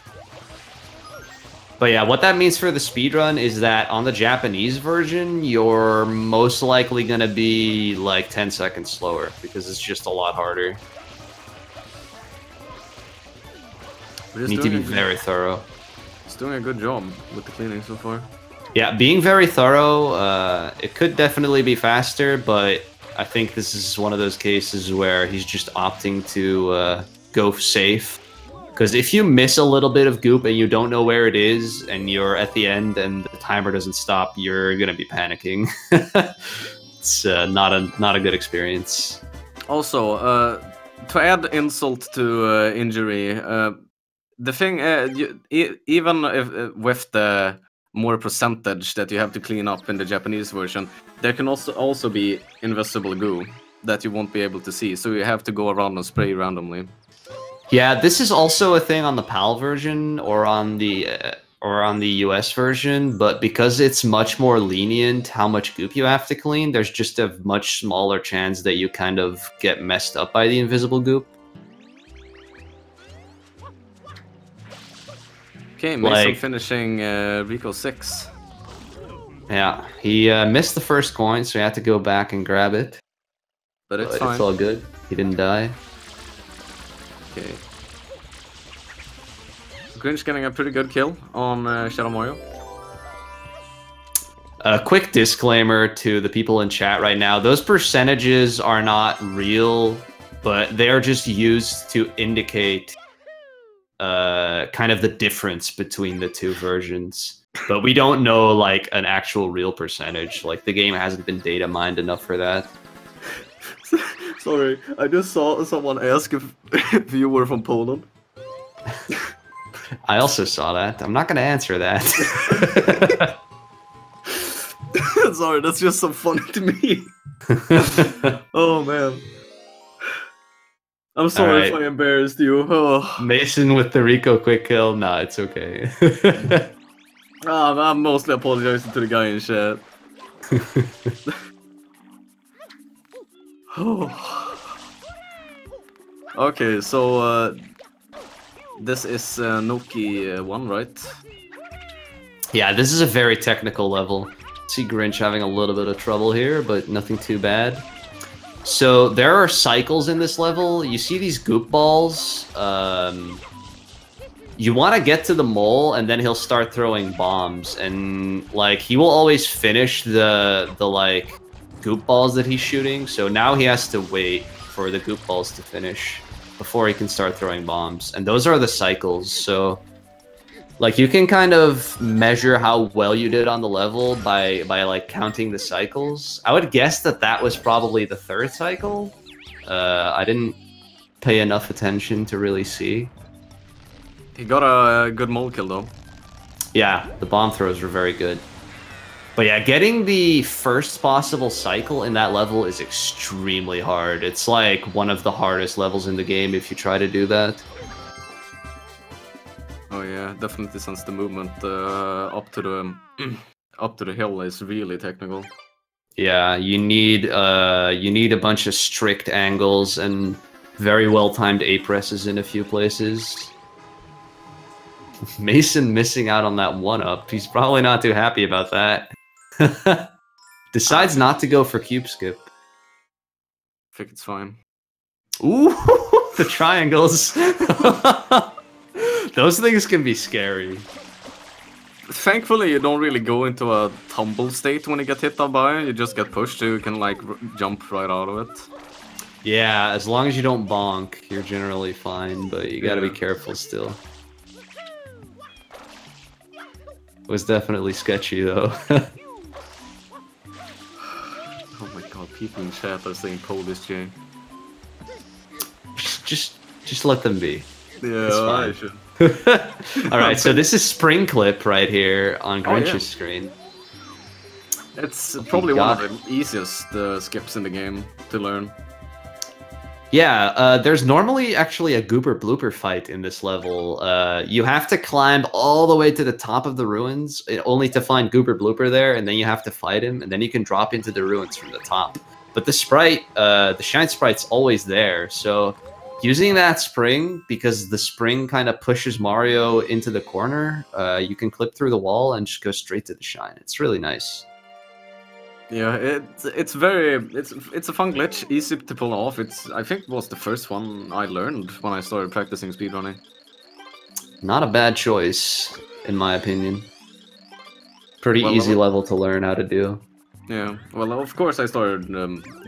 But yeah, what that means for the speedrun is that on the Japanese version, you're most likely going to be like 10 seconds slower because it's just a lot harder. You need to be very thorough. It's doing a good job with the cleaning so far. Yeah, being very thorough, it could definitely be faster, but I think this is one of those cases where he's just opting to go safe. Because if you miss a little bit of goop and you don't know where it is, and you're at the end and the timer doesn't stop, you're gonna be panicking. It's not a good experience. Also, to add insult to injury, the thing, even if with the more percentage that you have to clean up in the Japanese version, there can also be invisible goo that you won't be able to see, so you have to go around and spray randomly. Yeah, this is also a thing on the PAL version or on the US version, but because it's much more lenient how much goop you have to clean, there's just a much smaller chance that you kind of get messed up by the invisible goop. Okay, Mason finishing Rico 6. Yeah, he missed the first coin, so he had to go back and grab it. But it's fine. It's all good. He didn't die. Okay. Grinch getting a pretty good kill on Shadow Mario. A quick disclaimer to the people in chat right now. Those percentages are not real, but they are just used to indicate kind of the difference between the two versions. But we don't know like an actual real percentage. Like the game hasn't been data mined enough for that. Sorry, I just saw someone ask if you were from Poland. I also saw that. I'm not going to answer that. Sorry, that's just so funny to me. Oh man. I'm sorry if I embarrassed you. Oh. Mason with the Rico quick kill. Nah, it's okay. I'm mostly apologizing to the guy in chat. Okay, so this is Noki 1, right? Yeah, this is a very technical level. See Grinch having a little bit of trouble here, but nothing too bad. So there are cycles in this level. You see these goop balls. You want to get to the mole, and then he'll start throwing bombs, and like he will always finish the like goop balls that he's shooting. So now he has to wait for the goop balls to finish before he can start throwing bombs, and those are the cycles. So like you can kind of measure how well you did on the level by like counting the cycles. I would guess that was probably the third cycle. I didn't pay enough attention to really see. He got a good mole kill though. Yeah, the bomb throws were very good. But yeah, getting the first possible cycle in that level is extremely hard. It's like one of the hardest levels in the game if you try to do that. Oh yeah, definitely, since the movement up to the hill is really technical. Yeah, you need a bunch of strict angles and very well timed A presses in a few places. Mason missing out on that 1-up. He's probably not too happy about that. Decides not to go for cube skip. I think it's fine. Ooh, the triangles. Those things can be scary. Thankfully, you don't really go into a tumble state when you get hit by it. You just get pushed, so you can like jump right out of it. Yeah, as long as you don't bonk, you're generally fine, but you gotta be careful still. It was definitely sketchy though. Oh my god, people in chat are saying Polish Jay. Just let them be. Yeah, I should. Alright, so this is Spring Clip right here on Grinch's screen. It's probably one of the easiest skips in the game to learn. Yeah, there's normally actually a Gooper Blooper fight in this level. You have to climb all the way to the top of the ruins, only to find Gooper Blooper there, and then you have to fight him, and then you can drop into the ruins from the top. But the sprite, the Shine Sprite's always there, so using that spring, because the spring kind of pushes Mario into the corner, you can clip through the wall and just go straight to the Shine. It's really nice. Yeah, it's a fun glitch, easy to pull off. I think it was the first one I learned when I started practicing speedrunning. Not a bad choice, in my opinion. Pretty easy level to learn how to do. Yeah, well, of course I started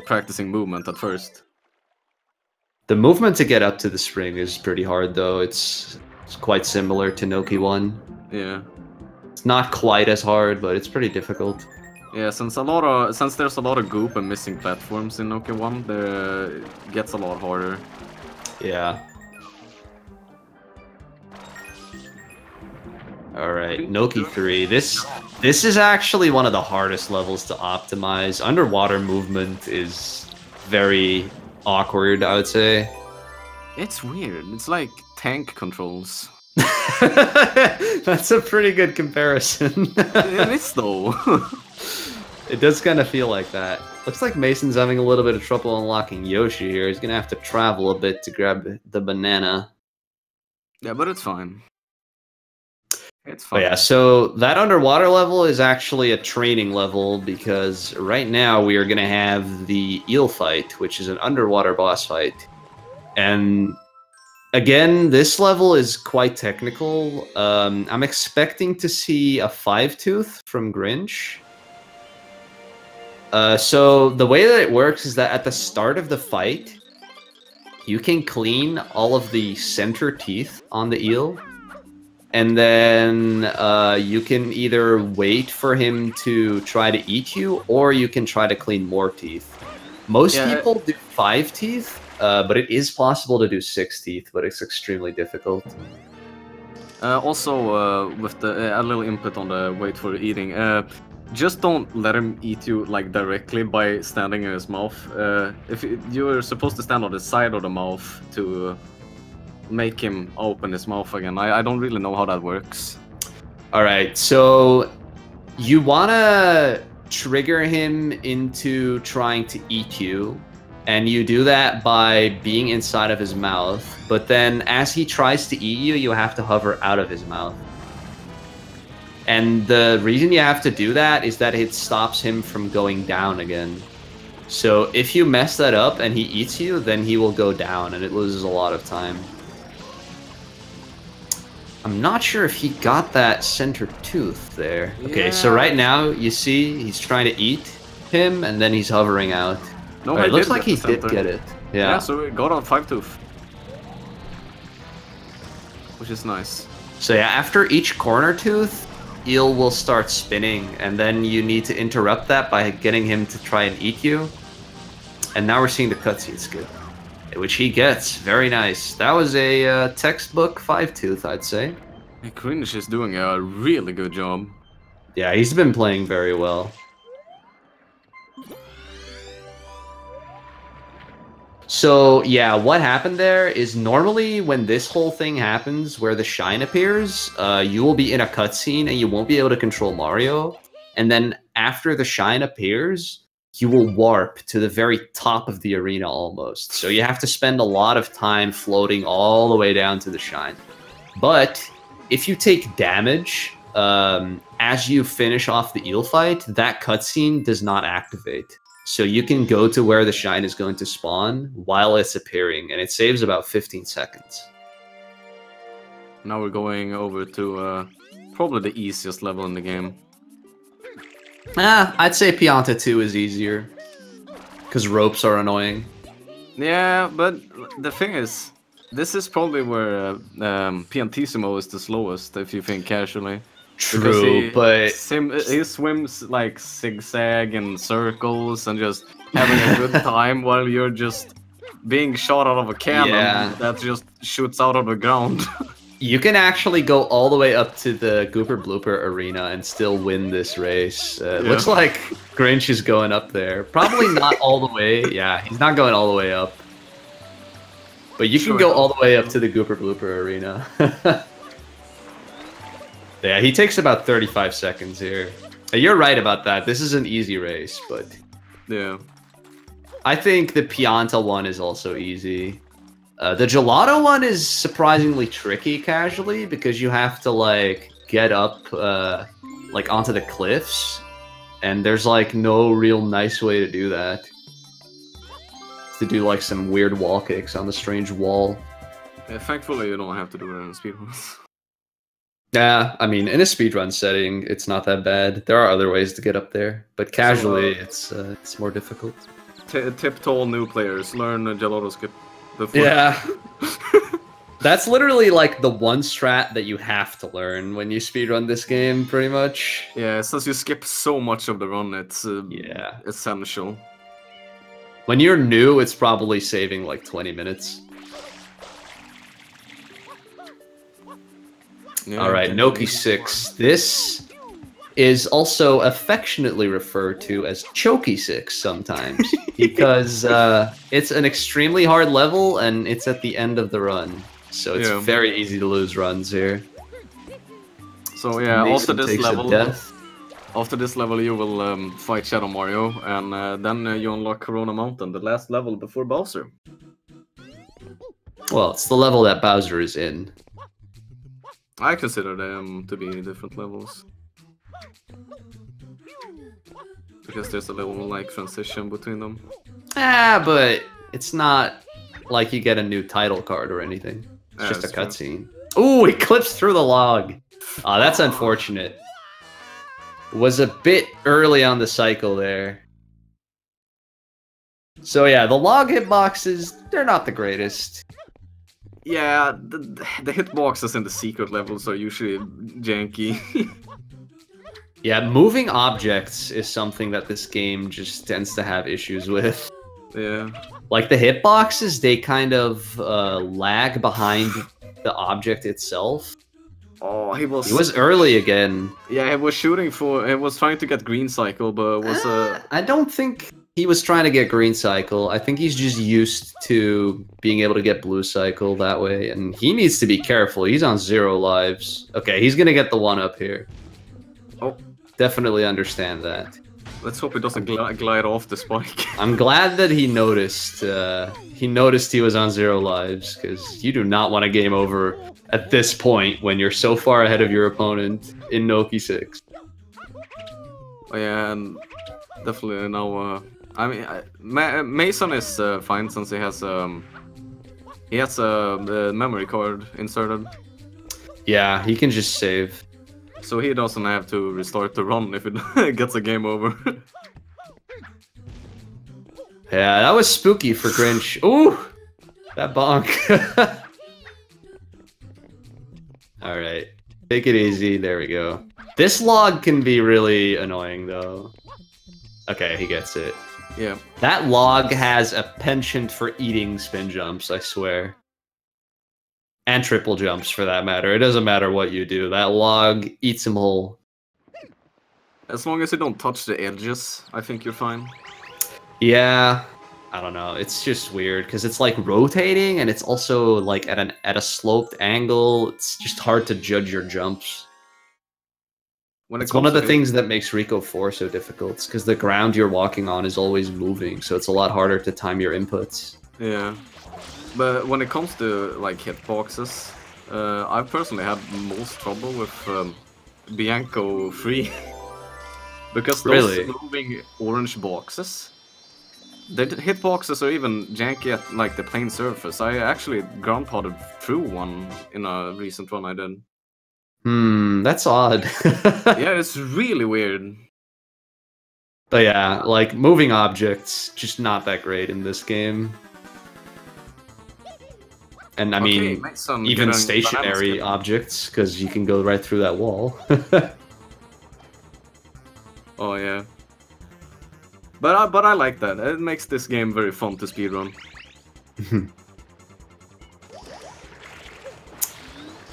practicing movement at first. The movement to get up to the spring is pretty hard, though. It's quite similar to Noki 1. Yeah. It's not quite as hard, but it's pretty difficult. Yeah, since there's a lot of goop and missing platforms in Noki 1, it gets a lot harder. Yeah. Alright, Noki 3. This is actually one of the hardest levels to optimize. Underwater movement is very awkward, I would say. It's weird. It's like tank controls. That's a pretty good comparison. It is, though. It does kind of feel like that. Looks like Mason's having a little bit of trouble unlocking Yoshi here. He's going to have to travel a bit to grab the banana. Yeah, but it's fine. It's fine. But yeah, so that underwater level is actually a training level, because right now we are going to have the eel fight, which is an underwater boss fight. And again, this level is quite technical. I'm expecting to see a 5-tooth from Grinch. So the way that it works is that at the start of the fight, you can clean all of the center teeth on the eel, and then you can either wait for him to try to eat you, or you can try to clean more teeth. Most people do 5 teeth, but it is possible to do 6 teeth, but it's extremely difficult. Also, with a little input on the wait for eating, just don't let him eat you like directly by standing in his mouth. If you're supposed to stand on the side of the mouth to make him open his mouth again. I don't really know how that works. All right, so you want to trigger him into trying to eat you, and you do that by being inside of his mouth, but then as he tries to eat you, you have to hover out of his mouth. And the reason you have to do that is that it stops him from going down again. So if you mess that up and he eats you, then he will go down, and it loses a lot of time. I'm not sure if he got that center tooth there. Yeah. Okay, so right now, you see, he's trying to eat him, and then he's hovering out. No, it looks like he did get it. Yeah, so we got on 5 tooth. Which is nice. So yeah, after each corner tooth, eel will start spinning, and then you need to interrupt that by getting him to try and eat you. And now we're seeing the cutscene skip, which he gets. Very nice. That was a textbook 5-tooth, I'd say. Grinch is doing a really good job. Yeah, he's been playing very well. So, yeah, what happened there is normally when this whole thing happens where the shine appears, you will be in a cutscene and you won't be able to control Mario. And then after the shine appears, you will warp to the very top of the arena almost. So you have to spend a lot of time floating all the way down to the shine. But if you take damage as you finish off the eel fight, that cutscene does not activate. So you can go to where the shine is going to spawn while it's appearing, and it saves about 15 seconds. Now we're going over to probably the easiest level in the game. I'd say Pianta 2 is easier, because ropes are annoying. Yeah, but the thing is, this is probably where Piantissimo is the slowest, if you think casually. True, but he swims like zigzag and circles and just having a good time while you're just being shot out of a cannon that just shoots out of the ground. You can actually go all the way up to the Gooper Blooper arena and still win this race. Looks like Grinch is going up there. Probably not all the way. Yeah, he's not going all the way up. But you can go all the way up to the Gooper Blooper arena. Yeah, he takes about 35 seconds here. You're right about that. This is an easy race, but... yeah. I think the Pianta one is also easy. The Gelato one is surprisingly tricky casually, because you have to, like, get up, like, onto the cliffs. And there's, like, no real nice way to do that. To do, like, some weird wall kicks on the strange wall. Yeah, thankfully you don't have to do it in speedruns. Yeah, I mean, in a speedrun setting, it's not that bad. There are other ways to get up there, but casually, it's more difficult. Tip-tall new players, learn Gelato skip before. Yeah. That's literally, like, the one strat that you have to learn when you speedrun this game, pretty much. Yeah, since you skip so much of the run, it's essential. When you're new, it's probably saving, like, 20 minutes. Yeah, all right, Noki 6. This is also affectionately referred to as Choky 6 sometimes, because it's an extremely hard level and it's at the end of the run. So it's very easy to lose runs here. So yeah, after this level you will fight Shadow Mario, and then you unlock Corona Mountain, the last level before Bowser. Well, it's the level that Bowser is in. I consider them to be different levels. Because there's a little, like, transition between them. But it's not like you get a new title card or anything. It's just a cutscene. Ooh, he clips through the log! Aw, that's unfortunate. Was a bit early on the cycle there. So yeah, the log hitboxes, they're not the greatest. Yeah, the hitboxes in the secret levels are usually janky. Yeah, moving objects is something that this game just tends to have issues with. Yeah. Like the hitboxes, they kind of lag behind the object itself. Oh, He was early again. Yeah, he was shooting for. He was trying to get green cycle, but was I don't think he was trying to get green cycle. I think he's just used to being able to get blue cycle that way, and he needs to be careful. He's on 0 lives. Okay, he's gonna get the 1-up here. Oh, definitely understand that. Let's hope he doesn't glide off the spike. I'm glad that he noticed. He noticed he was on 0 lives, because you do not want a game over at this point when you're so far ahead of your opponent in Noki 6. Oh, yeah, and definitely now. I mean, Mason is fine since he has a memory card inserted. Yeah, he can just save. So he doesn't have to restart the run if it gets a game over. Yeah, that was spooky for Grinch. Ooh, that bonk. All right, take it easy. There we go. This log can be really annoying, though. Okay, he gets it. Yeah. That log has a penchant for eating spin jumps, I swear. And triple jumps, for that matter. It doesn't matter what you do. That log eats them whole. As long as you don't touch the edges, I think you're fine. Yeah. I don't know. It's just weird, because it's like rotating, and it's also like at a sloped angle. It's just hard to judge your jumps. It's one of the things that makes Rico 4 so difficult, because the ground you're walking on is always moving, so it's a lot harder to time your inputs. Yeah. But when it comes to like hitboxes, I've personally had most trouble with Bianco 3. Because those moving orange boxes, the hitboxes are even janky at like the plain surface. I actually ground potted through one in a recent run I did. That's odd. Yeah, it's really weird. But yeah, like moving objects, just not that great in this game. And I mean, even stationary objects, because you can go right through that wall. Oh yeah. But I like that. It makes this game very fun to speedrun.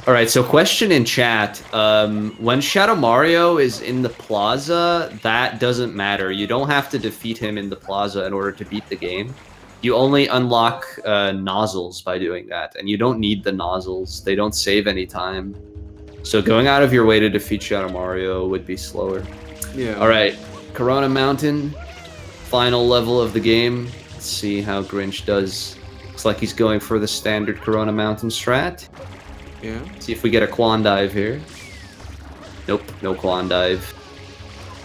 Alright, so question in chat. When Shadow Mario is in the plaza, that doesn't matter. You don't have to defeat him in the plaza in order to beat the game. You only unlock nozzles by doing that, and you don't need the nozzles. They don't save any time. So going out of your way to defeat Shadow Mario would be slower. Yeah. Alright, Corona Mountain. Final level of the game. Let's see how Grinch does. Looks like he's going for the standard Corona Mountain strat. Yeah. See if we get a Quan Dive here. Nope, no Quan Dive.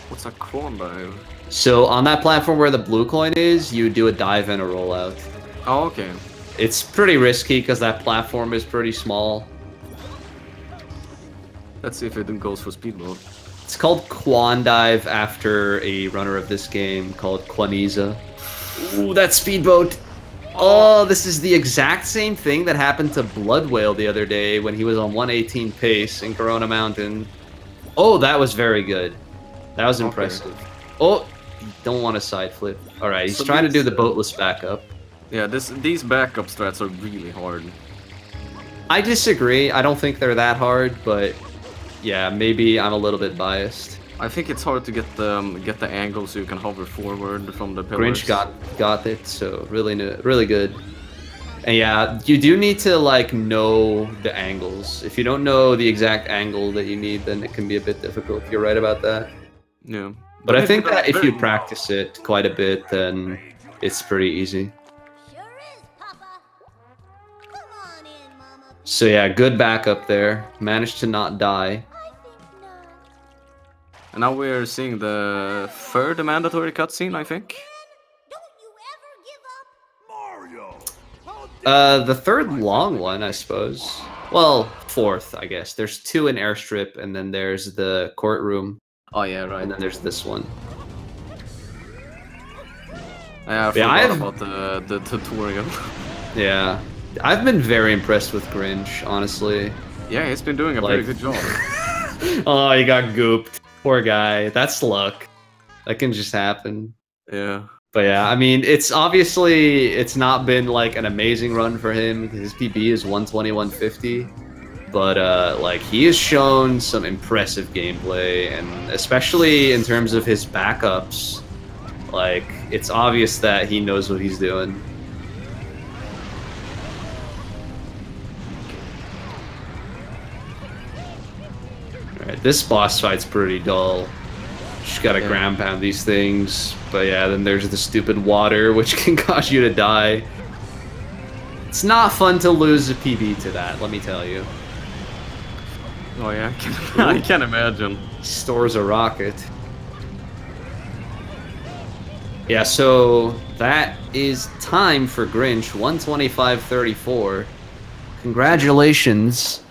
What's a Quan Dive? So on that platform where the blue coin is, you do a dive and a rollout. Oh, okay. It's pretty risky because that platform is pretty small. Let's see if it goes for speed mode. It's called Quan Dive after a runner of this game called Quaniza. Ooh, that speedboat! Oh, this is the exact same thing that happened to Blood Whale the other day when he was on 118 pace in Corona Mountain. Oh, that was very good. That was impressive. Okay. Oh, don't want to side flip. Alright, he's trying to do the boatless backup. Yeah, these backup strats are really hard. I disagree. I don't think they're that hard, but yeah, maybe I'm a little bit biased. I think it's hard to get the angle so you can hover forward from the pillars. Grinch got it, so really good. And yeah, you do need to like know the angles. If you don't know the exact angle that you need, then it can be a bit difficult. You're right about that. Yeah. But I think that if you practice it quite a bit, then it's pretty easy. So yeah, good backup there. Managed to not die. And now we're seeing the third mandatory cutscene, I think. The third long one, I suppose. Well, fourth, I guess. There's 2 in Airstrip, and then there's the courtroom. Oh yeah, right. And then there's this one. I forgot about the tutorial. Yeah, I've been very impressed with Grinch, honestly. Yeah, he's been doing a very good job. Oh, he got gooped. Poor guy. That's luck. That can just happen. Yeah. But yeah, I mean, it's not been like an amazing run for him. His PB is 120-150. But like he has shown some impressive gameplay, and especially in terms of his backups, like it's obvious that he knows what he's doing. Alright, this boss fight's pretty dull. Just gotta ground pound these things. But yeah, then there's the stupid water, which can cause you to die. It's not fun to lose a PB to that, let me tell you. Oh yeah, I can imagine. Stores a rocket. Yeah, so that is time for Grinch, 125.34. Congratulations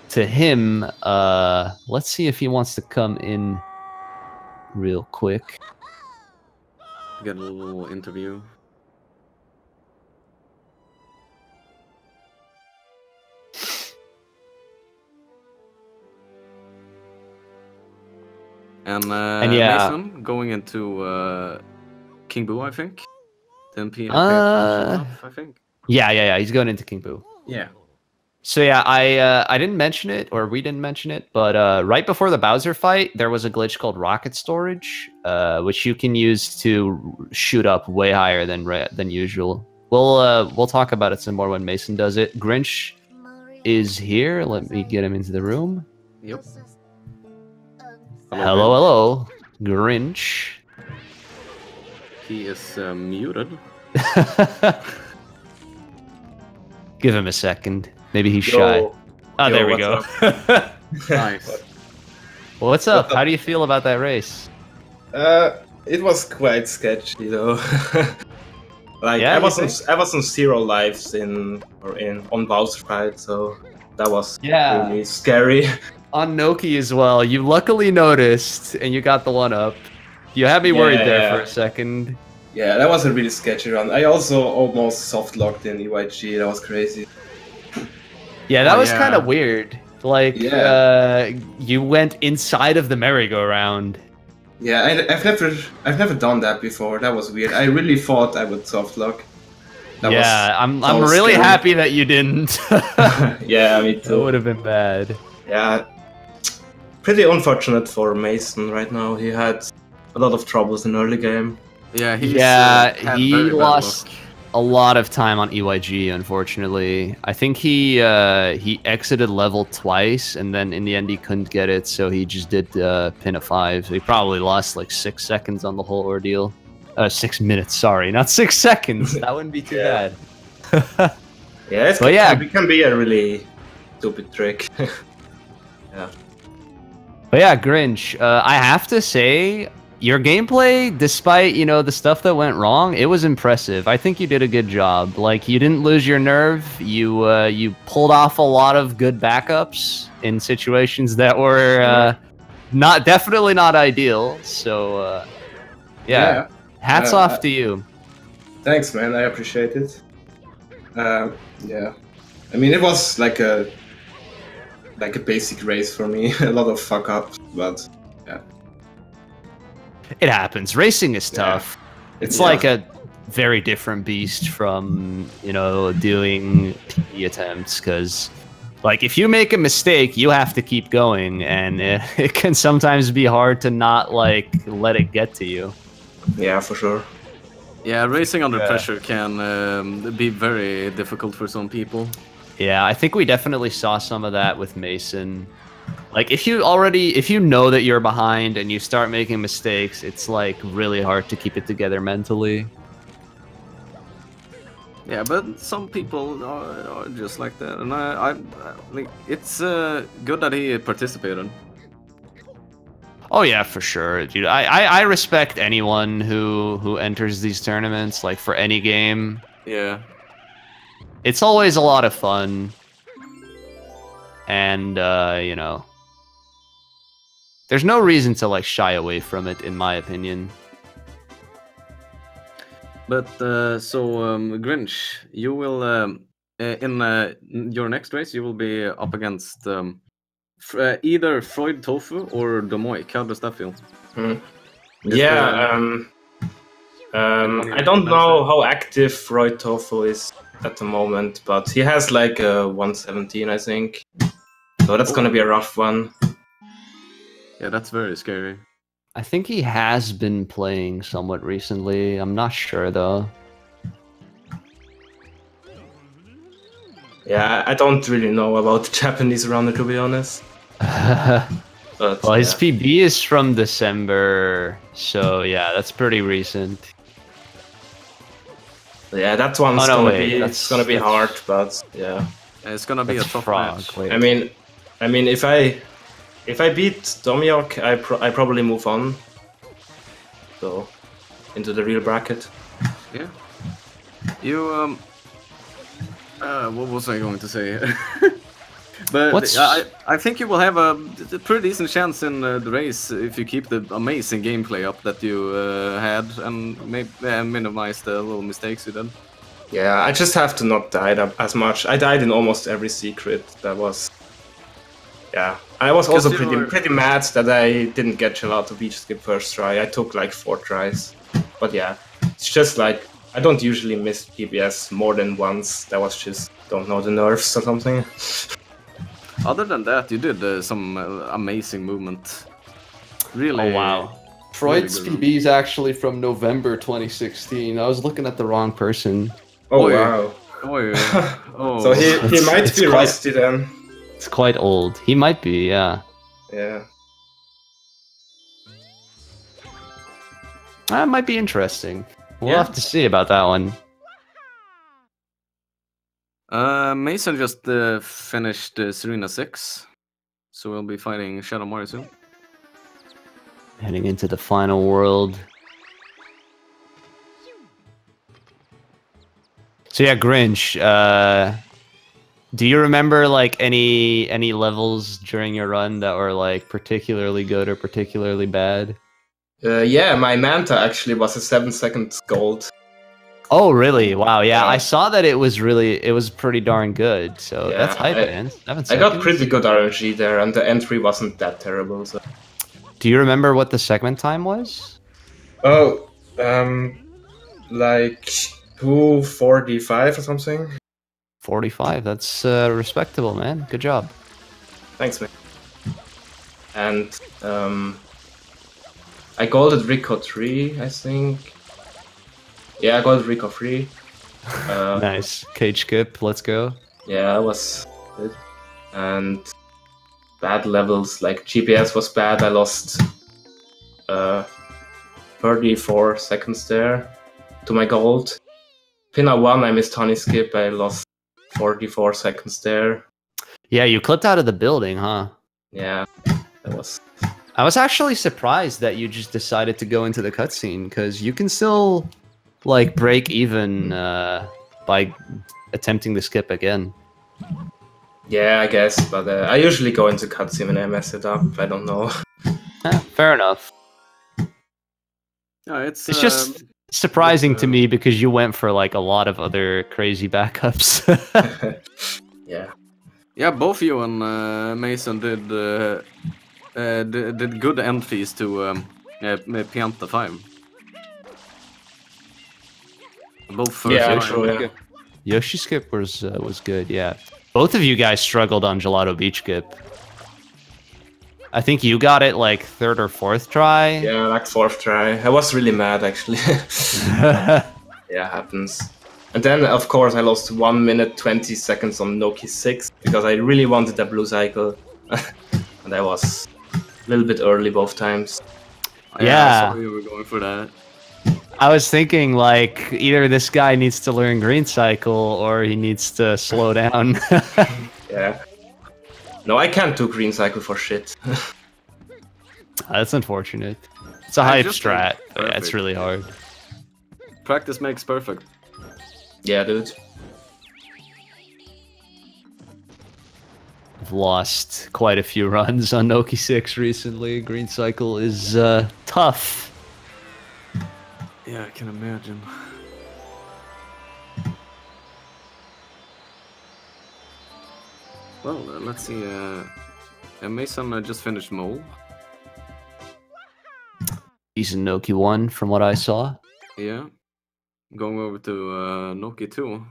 to him. Let's see if he wants to come in real quick. Get a little interview. And yeah, Mason going into King Boo, I think. 10 p.m. I think. Yeah. He's going into King Boo. Yeah. So yeah, I didn't mention it, or we didn't mention it, but right before the Bowser fight, there was a glitch called rocket storage, which you can use to shoot up way higher than usual. We'll talk about it some more when Mason does it. Grinch is here. Let me get him into the room. Yep. Hello, Grinch. He is muted. Give him a second. Maybe he's shy. Oh, there we go. Nice. Well, what's up? How do you feel about that race? It was quite sketchy, though. Like I was on 0 lives on Bowser fight, so that was really scary. On Noki as well. You luckily noticed, and you got the 1-up. You had me worried there for a second. Yeah, that was a really sketchy run. I also almost soft locked in EYG. That was crazy. Yeah, that was kind of weird. Like, you went inside of the merry-go-round. Yeah, I've never done that before. That was weird. I really thought I would soft lock. I'm really happy that you didn't. Yeah, me too. That would have been bad. Yeah, pretty unfortunate for Mason right now. He had a lot of troubles in early game. Yeah, he lost a lot of time on EYG, unfortunately. I think he exited level twice, and then in the end he couldn't get it, so he just did pin a 5. So he probably lost like 6 seconds on the whole ordeal. 6 minutes, sorry, not 6 seconds. That wouldn't be too bad. It can be a really stupid trick. Yeah. But yeah, Grinch, I have to say, your gameplay, despite, the stuff that went wrong, it was impressive. I think you did a good job. Like, you didn't lose your nerve. You pulled off a lot of good backups in situations that were definitely not ideal. So, hats off to you. Thanks, man. I appreciate it. Yeah. I mean, it was like a basic race for me. A lot of fuck ups, but yeah. It happens. Racing is tough. It's like a very different beast from, doing PB attempts, because like if you make a mistake, you have to keep going, and it can sometimes be hard to not like let it get to you. Yeah, for sure. Yeah, racing under pressure can be very difficult for some people. Yeah, I think we definitely saw some of that with Mason. Like, if you know that you're behind and you start making mistakes, it's like really hard to keep it together mentally. Yeah, but some people are just like that, and I like it's good that he participated. Oh yeah, for sure, dude. I respect anyone who enters these tournaments, like for any game. Yeah. It's always a lot of fun. And, there's no reason to, like, shy away from it, in my opinion. But Grinch, you will in your next race you will be up against either Freud Tofu or Domoik. How does that feel? Yeah, I don't know how active Freud Tofu is at the moment, but he has like a 117, I think. So that's gonna be a rough one. Yeah, that's very scary. I think he has been playing somewhat recently. I'm not sure though. Yeah, I don't really know about the Japanese runner, to be honest. But, well, his PB is from December, so yeah, that's pretty recent. Yeah, that one's gonna be hard, but yeah, it's gonna be a tough match. I mean, if I beat Domiok, I probably move on. So into the real bracket. Yeah. You what was I going to say? But I think you will have a pretty decent chance in the race if you keep the amazing gameplay up that you had and maybe minimize the little mistakes you did. Yeah, I just have to not die as much. I died in almost every secret. That was... Yeah, I was also pretty mad that I didn't get Gelato Beach Skip first try. I took like 4 tries. But yeah, it's just like, I don't usually miss PBS more than once. That was just, don't know, the nerves or something. Other than that, you did some amazing movement. Really? Oh, wow. Freud's PB is actually from November 2016. I was looking at the wrong person. Oh, wow. Oh. So he might be rusty then. It's quite old. He might be, yeah. Yeah. That might be interesting. We'll have to see about that one. Mason just finished Serena 6, so we'll be fighting Shadow Mario soon. Heading into the final world. So yeah, Grinch, do you remember like any levels during your run that were like particularly good or particularly bad? Yeah, my Manta actually was a 7-second gold. Oh, really? Wow, yeah. I saw that it was pretty darn good. So yeah, that's hype, man. I got pretty good RNG there, and the entry wasn't that terrible. So. Do you remember what the segment time was? Oh, like 2:45 or something. 45. That's respectable, man. Good job. Thanks, man. And I golded Rico 3, I think. Yeah, I got Rico 3. Nice. Cage skip, let's go. Yeah, that was good. And bad levels, like GPS was bad. I lost 34 seconds there to my gold. Pina 1, I missed Honey Skip. I lost 44 seconds there. Yeah, you clipped out of the building, huh? Yeah, that was... I was actually surprised that you just decided to go into the cutscene, because you can still... like break even by attempting to skip again. Yeah, I guess, but I usually go into cutscene when I mess it up. I don't know. Fair enough. It's just surprising to me because you went for like a lot of other crazy backups. Yeah, both you and Mason did good entries to Pianta 5. Both first true. Yoshi skip was good. Yeah, both of you guys struggled on Gelato Beach skip. I think you got it like 3rd or 4th try. Yeah, like 4th try. I was really mad actually. Yeah, happens. And then of course I lost 1 minute 20 seconds on Noki 6 because I really wanted that blue cycle, and I was a little bit early both times. Yeah, I saw you were going for that. I was thinking, like, either this guy needs to learn green cycle or he needs to slow down. Yeah. No, I can't do green cycle for shit. That's unfortunate. It's a hype strat, but yeah, it's really hard. Practice makes perfect. Yeah, dude. I've lost quite a few runs on Noki 6 recently. Green cycle is tough. Yeah, I can imagine. Well, let's see. Mason just finished Mole. Decent Noki 1 from what I saw. Yeah. Going over to Noki 2.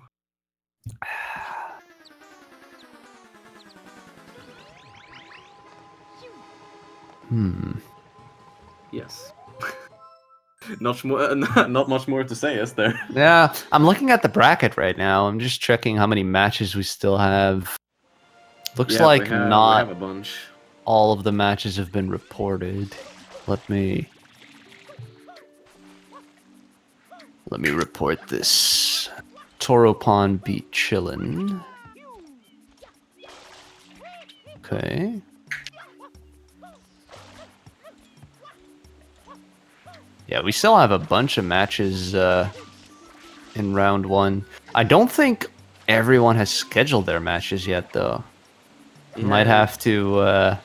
Yes. Not much more to say, is there? Yeah, I'm looking at the bracket right now. I'm just checking how many matches we still have. Looks like we have not a bunch. All of the matches have been reported. Let me report this. Toro Pond beat Chillin. Okay. Yeah, we still have a bunch of matches in round 1. I don't think everyone has scheduled their matches yet, though. Yeah. Might have to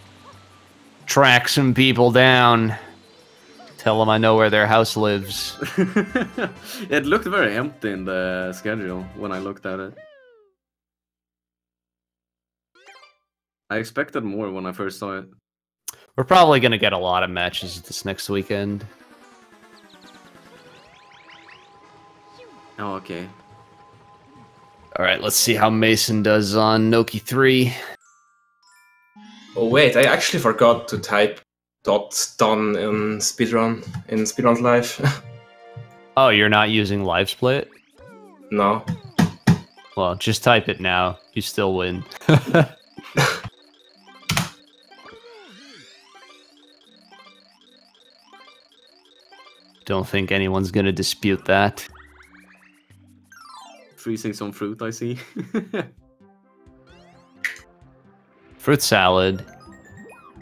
track some people down. Tell them I know where their house lives. It looked very empty in the schedule when I looked at it. I expected more when I first saw it. We're probably going to get a lot of matches this next weekend. Oh, okay. Alright, let's see how Mason does on Noki 3. Oh wait, I actually forgot to type .done in Speedrun Live. Oh, you're not using Live Split? No. Well, just type it now. You still win. Don't think anyone's gonna dispute that. Freezing some fruit, I see. Fruit salad.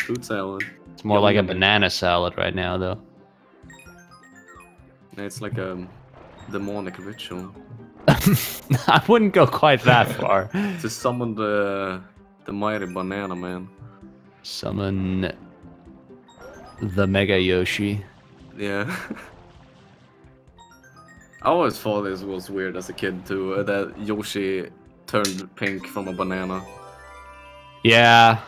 Fruit salad. It's more like a banana salad right now, though. It's like a demonic ritual. I wouldn't go quite that far. To summon the mighty banana man. Summon the Mega Yoshi. Yeah. I always thought this was weird as a kid too, that Yoshi turned pink from a banana. Yeah.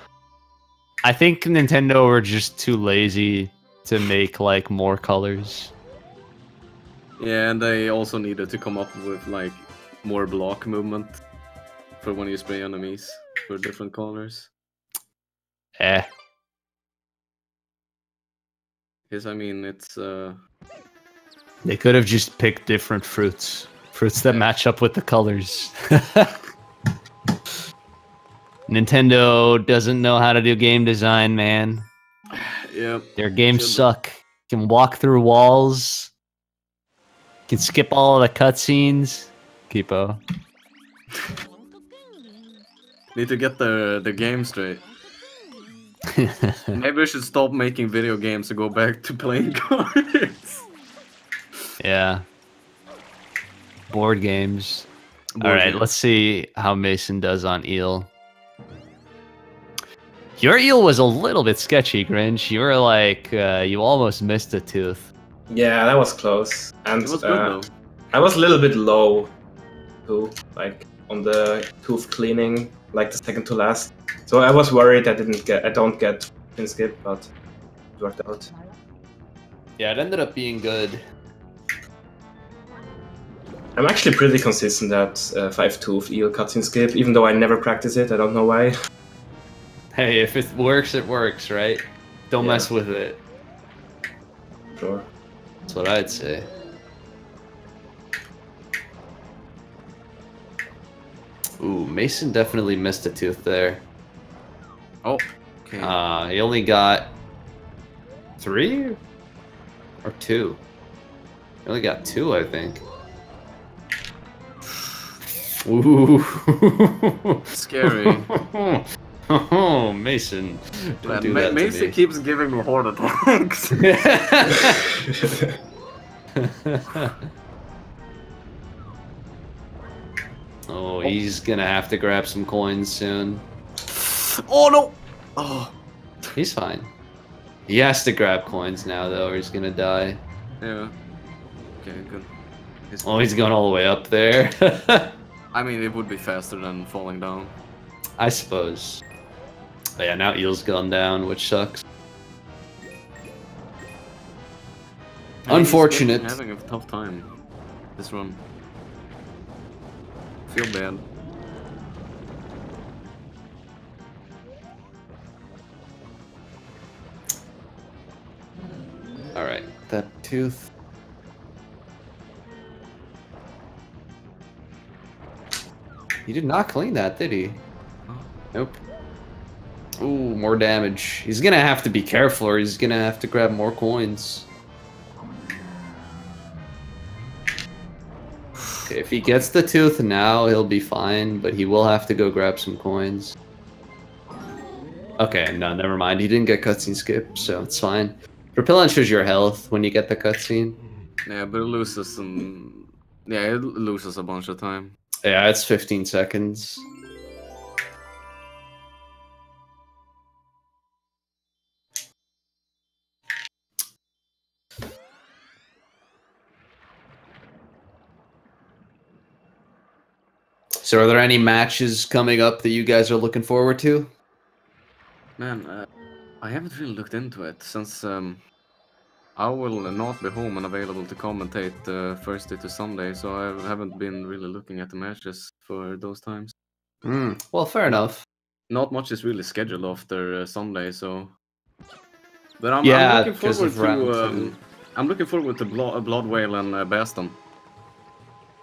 I think Nintendo were just too lazy to make like more colors. Yeah, and they also needed to come up with like more block movement for when you spray enemies for different colors. Because I mean, it's They could have just picked different fruits. Fruits that match up with the colors. Nintendo doesn't know how to do game design, man. Yep. Their games suck. Can walk through walls. Can skip all of the cutscenes. Kipo. Need to get the game straight. Maybe we should stop making video games and go back to playing cards. Yeah. Board games. Alright, let's see how Mason does on Eel. Your Eel was a little bit sketchy, Grinch. You were like, you almost missed a tooth. Yeah, that was close. And it was good, though. I was a little bit low, too, like on the tooth cleaning, like the second to last. So I was worried I don't get pin skip, but it worked out. Yeah, it ended up being good. I'm actually pretty consistent at 5-tooth eel cutscene skip, even though I never practice it. I don't know why. Hey, if it works, right? Don't mess with it. Sure. That's what I'd say. Ooh, Mason definitely missed a tooth there. Oh, okay. He only got 3 or 2. He only got 2, I think. Ooh. Scary. Oh, Mason. Don't do that Mason to me. keeps giving me heart attacks. Oh, he's gonna have to grab some coins soon. Oh no! Oh, he's fine. He has to grab coins now, though, or he's gonna die. Yeah. Okay, good. Oh, he's going all the way up there. I mean, it would be faster than falling down. I suppose. But yeah, now Eel's gone down, which sucks. Unfortunate. He's having a tough time this run. Feel bad. Alright, that tooth. He did not clean that, did he? Nope. Ooh, more damage. He's gonna have to be careful or he's gonna have to grab more coins. Okay, if he gets the tooth now, he'll be fine, but he will have to go grab some coins. Okay, no, never mind. He didn't get cutscene skip, so it's fine. Propellant shows your health when you get the cutscene. Yeah, but it loses some... Yeah, it loses a bunch of time. Yeah, it's 15 seconds. So are there any matches coming up that you guys are looking forward to? Man, I haven't really looked into it since I will not be home and available to commentate Thursday to Sunday, so I haven't been really looking at the matches for those times. Well, fair enough. Not much is really scheduled after Sunday, so. But I'm looking forward to Blood Whale and Baston.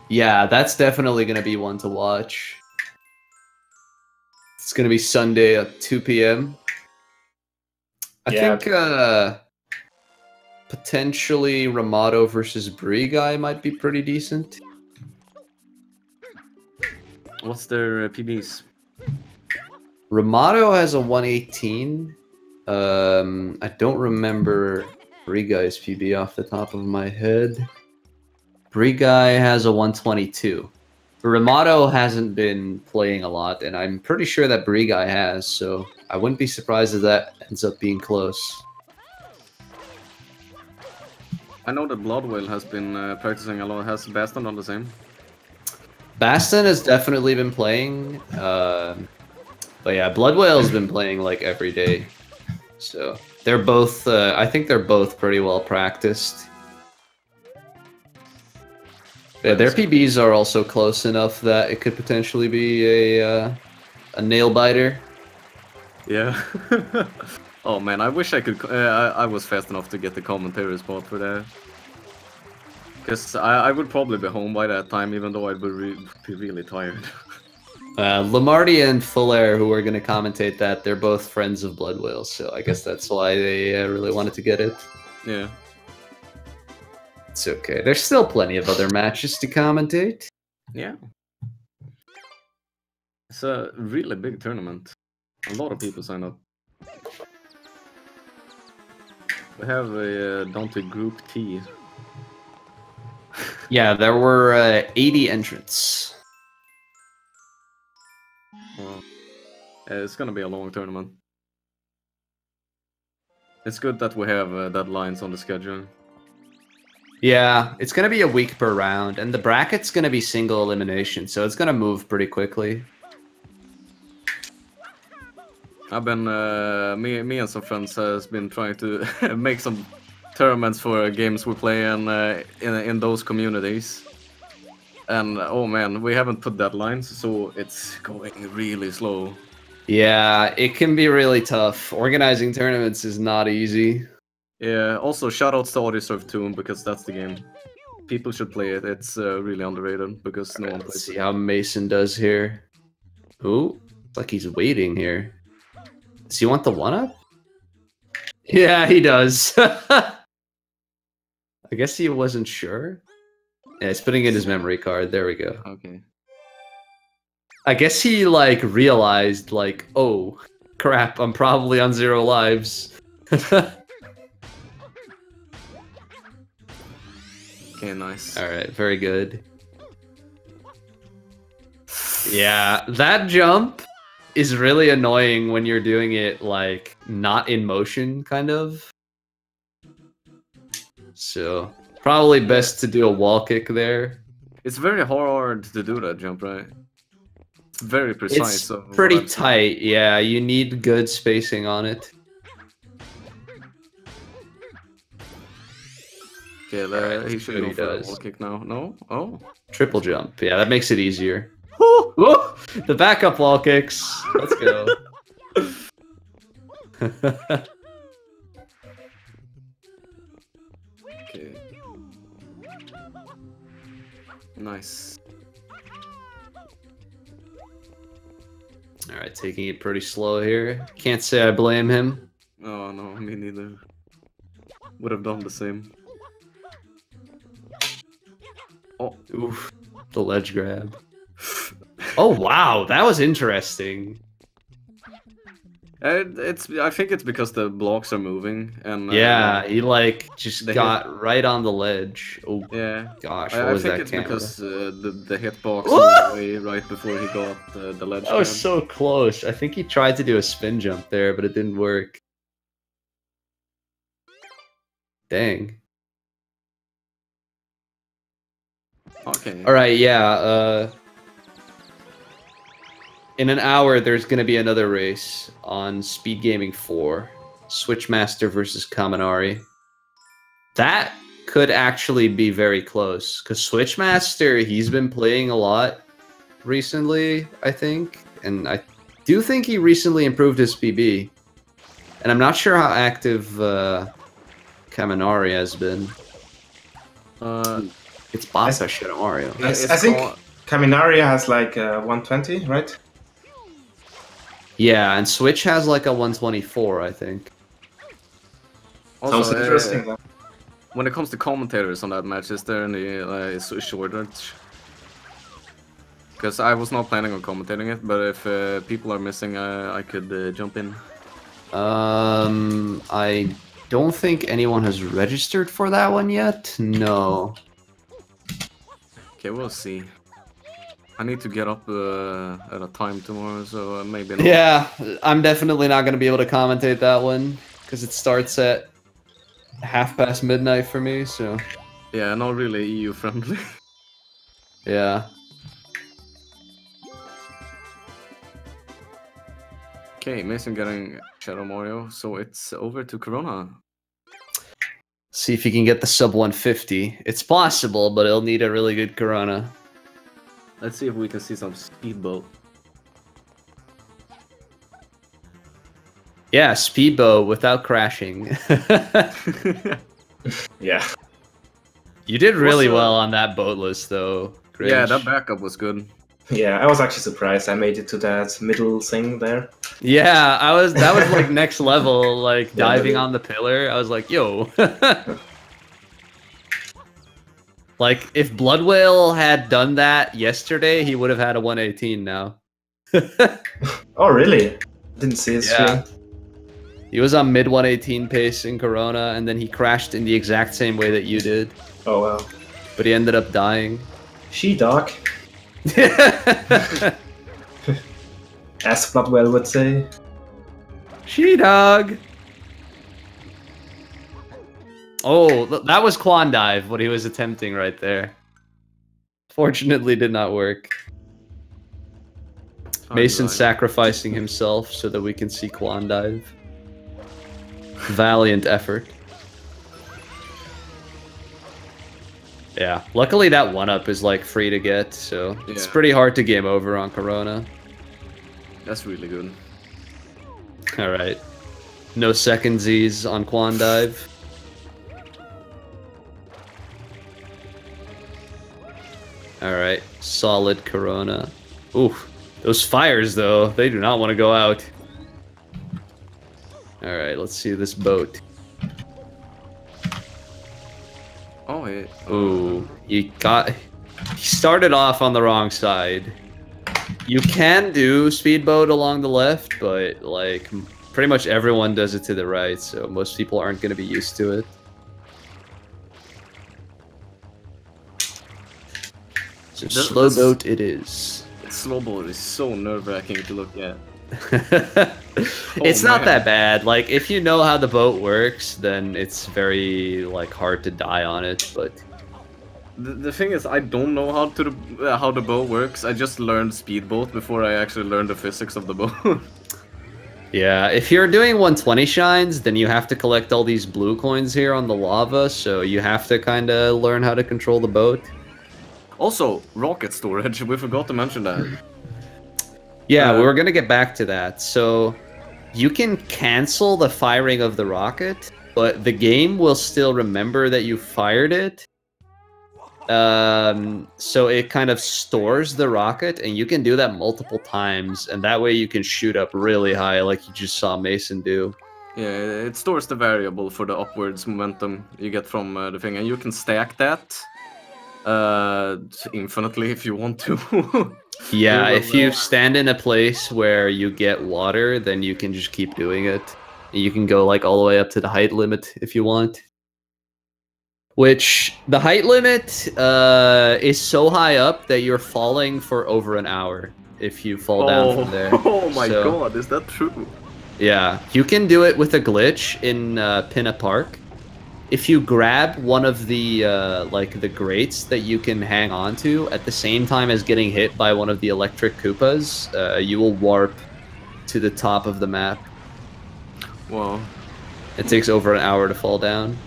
Yeah, that's definitely going to be one to watch. It's going to be Sunday at 2 p.m. I think potentially Ramato versus Brie guy might be pretty decent. What's their PBs? Ramato has a 118. I don't remember Brie guy's PB off the top of my head. Brie guy has a 122. Ramato hasn't been playing a lot, and I'm pretty sure that Brie guy has, so I wouldn't be surprised if that ends up being close. I know that Blood Whale has been practicing a lot. Has Baston done the same? Baston has definitely been playing, but yeah, Blood Whale's been playing like every day. So they're both, I think they're both pretty well practiced. Yeah, their PBs are also close enough that it could potentially be a nail biter. Yeah. Oh man, I wish I could. I was fast enough to get the commentary spot for that. Because I would probably be home by that time, even though I'd be really tired. Lamarty and Fuller, who are going to commentate that, they're both friends of Blood Whale, so I guess that's why they really wanted to get it. Yeah. It's okay. There's still plenty of other matches to commentate. Yeah. It's a really big tournament. A lot of people sign up. We have a down to Group T. Yeah, there were 80 entrants. Well, it's gonna be a long tournament. It's good that we have deadlines on the schedule. Yeah, it's going to be a week per round, and the bracket's going to be single elimination, so it's going to move pretty quickly. I've been, me and some friends has been trying to make some tournaments for games we play in those communities. And oh man, we haven't put deadlines, so it's going really slow. Yeah, it can be really tough. Organizing tournaments is not easy. Yeah, also shoutouts to Audiosurf Toon, because that's the game. People should play it. It's really underrated because no one plays it. Let's see how Mason does here. Ooh, it's like he's waiting here. Does he want the 1-up? Yeah, he does. I guess he wasn't sure. Yeah, he's putting in his memory card. There we go. Okay. I guess he, like, realized, like, oh, crap, I'm probably on 0 lives. Okay, nice. Alright, very good. Yeah, that jump is really annoying when you're doing it, like, not in motion, kind of. So, probably best to do a wall kick there. It's very hard to do that jump, right? very precise. It's so pretty tight. Yeah, you need good spacing on it. Okay, he should go for a wall kick now. No? Oh. Triple jump. Yeah, that makes it easier. Woo! Woo! The backup wall kicks. Let's go. Okay. Nice. Alright, taking it pretty slow here. Can't say I blame him. Oh no, me neither. Would have done the same. Oh, oof. The ledge grab. Oh wow, that was interesting. I think it's because the blocks are moving and yeah, he like just got right on the ledge. Oh yeah, gosh, what was that? I think it's camera? Because the hitbox moved away right before he got the ledge. That was so close. I think he tried to do a spin jump there, but it didn't work. Dang. Okay. All right, yeah. In an hour, there's going to be another race on Speed Gaming 4. Switchmaster versus Kaminari. That could actually be very close. Because Switchmaster, he's been playing a lot recently, I think. And I do think he recently improved his PB. And I'm not sure how active Kaminari has been. It's Bossa Shadow Mario. I think Kaminari has like 120, right? Yeah, and Switch has like a 124, I think. Also, sounds interesting. When it comes to commentators on that match, is there any shortage? Because I was not planning on commentating it, but if people are missing, I could jump in. I don't think anyone has registered for that one yet. No. Okay, we'll see. I need to get up at a time tomorrow, so maybe not. Yeah, I'm definitely not going to be able to commentate that one, because it starts at midnight midnight for me, so... Yeah, not really EU-friendly. Yeah. Okay, Mason getting Shadow Mario, so it's over to Corona. See if he can get the sub 150. It's possible, but he'll need a really good Corona. Let's see if we can see some speedboat. Yeah, speedboat without crashing. Yeah. You did really well on that boatless, though. Grinch. Yeah, that backup was good. Yeah, I was actually surprised I made it to that middle thing there. Yeah, that was like next level, like diving on the pillar. I was like, yo. Like, if Blood Whale had done that yesterday, he would have had a 118 now. Oh, really? Didn't see his stream. He was on mid 118 pace in Corona, and then he crashed in the exact same way that you did. Oh, wow. But he ended up dying. She-dog. As Bloodwell would say. She-dog. Oh, that was Quan Dive, what he was attempting right there. Fortunately, did not work. Mason sacrificing himself so that we can see Quan Dive. Valiant effort. Yeah, luckily that 1-up is like free to get, so it's pretty hard to game over on Corona. That's really good. Alright. No second Z's on Quan Dive. Alright, solid Corona. Oof, those fires though, they do not want to go out. Alright, let's see this boat. Oh, yeah. Ooh, he started off on the wrong side. You can do speedboat along the left, but like pretty much everyone does it to the right, so most people aren't going to be used to it. So slow boat it is. Slow boat is so nerve-wracking to look at. It's not that bad. Like, if you know how the boat works, then it's very like hard to die on it, but The thing is, I don't know how the bow works. I just learned speedboat before I actually learned the physics of the bow. Yeah, if you're doing 120 shines, then you have to collect all these blue coins here on the lava, so you have to kind of learn how to control the boat. Also, rocket storage, we forgot to mention that. Yeah, we're gonna get back to that. So, you can cancel the firing of the rocket, but the game will still remember that you fired it. So it kind of stores the rocket, and you can do that multiple times, and that way you can shoot up really high like you just saw Mason do. Yeah, it stores the variable for the upwards momentum you get from the thing, and you can stack that infinitely if you want to. Yeah, if you stand in a place where you get water, then you can just keep doing it. You can go like all the way up to the height limit if you want. Which, the height limit is so high up that you're falling for over an hour if you fall down from there. Oh my god, is that true? Yeah, you can do it with a glitch in Pinna Park. If you grab one of the like the grates that you can hang on to at the same time as getting hit by one of the electric Koopas, you will warp to the top of the map. Wow. It takes over an hour to fall down.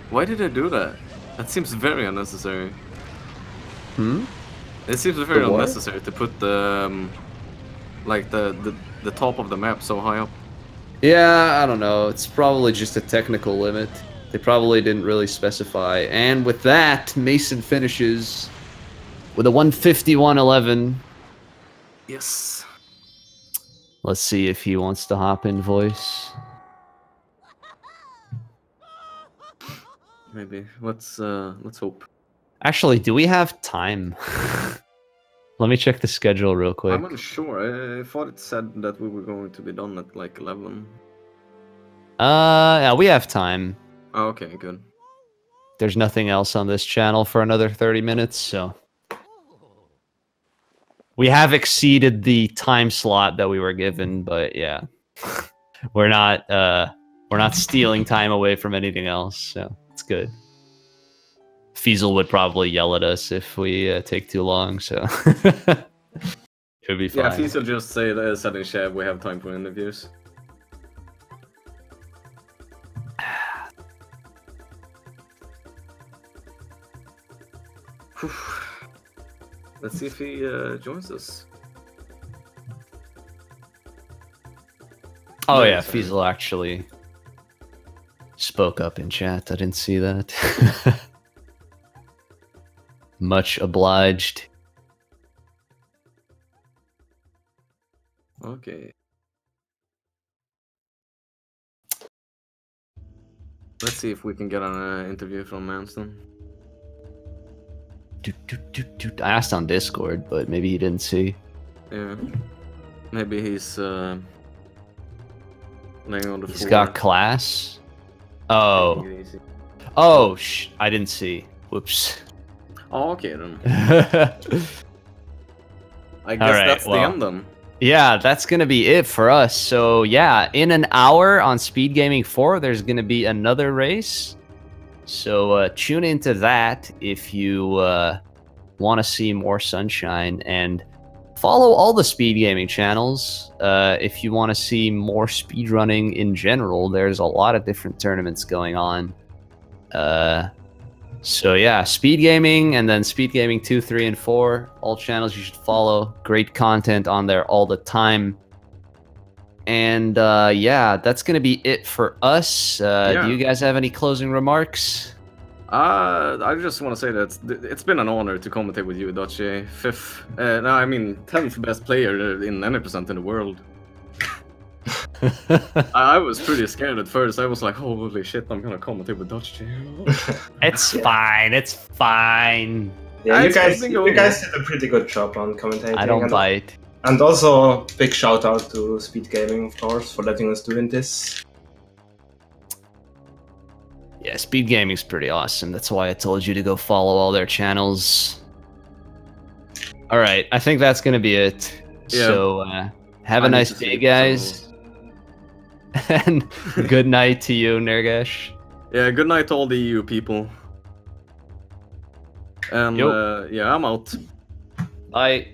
Why did I do that? That seems very unnecessary. Hmm? It seems very unnecessary to put the like the top of the map so high up. Yeah, I don't know. It's probably just a technical limit. They probably didn't really specify. And with that, Mason finishes with a 151.11. Yes. Let's see if he wants to hop in voice. Maybe. Let's hope. Actually, do we have time? Let me check the schedule real quick. I'm unsure. I thought it said that we were going to be done at like 11. Yeah, we have time. Oh, okay, good. There's nothing else on this channel for another 30 minutes, so... We have exceeded the time slot that we were given, but yeah. We're not stealing time away from anything else, so it's good. Fiesel would probably yell at us if we take too long, so it would be fine. Yeah, Fiesel just said in chat we have time for interviews. Let's see if he joins us. Oh yeah, Fiesel actually spoke up in chat. I didn't see that. Much obliged. Okay. Let's see if we can get an interview from Manston. I asked on Discord, but maybe he didn't see. Yeah. Maybe he's laying on the floor. He's got class? Oh. Oh, I didn't see. Whoops. Oh, okay then. I guess right, that's the end then. Yeah, that's going to be it for us. So yeah, in an hour on Speed Gaming 4, there's going to be another race. So tune into that if you want to see more sunshine, and follow all the Speed Gaming channels if you want to see more speedrunning in general. There's a lot of different tournaments going on. So yeah, Speed Gaming, and then Speed Gaming 2, 3, and 4. All channels you should follow. Great content on there all the time. And yeah, that's going to be it for us. Do you guys have any closing remarks? I just want to say that it's been an honor to commentate with you, Dutchie. 10th best player in any percent in the world. I was pretty scared at first. I was like, holy shit, I'm gonna commentate with Dutchie. It's fine, it's fine. Yeah, you guys did a pretty good job on commentating. I don't bite. And also, big shout out to Speed Gaming, of course, for letting us doing this. Yeah, Speed Gaming's pretty awesome. That's why I told you to go follow all their channels. Alright, I think that's gonna be it. Yeah. So, have a nice day, guys. And good night to you, Nergesh. Yeah, good night to all the EU people. And yeah, I'm out. Bye.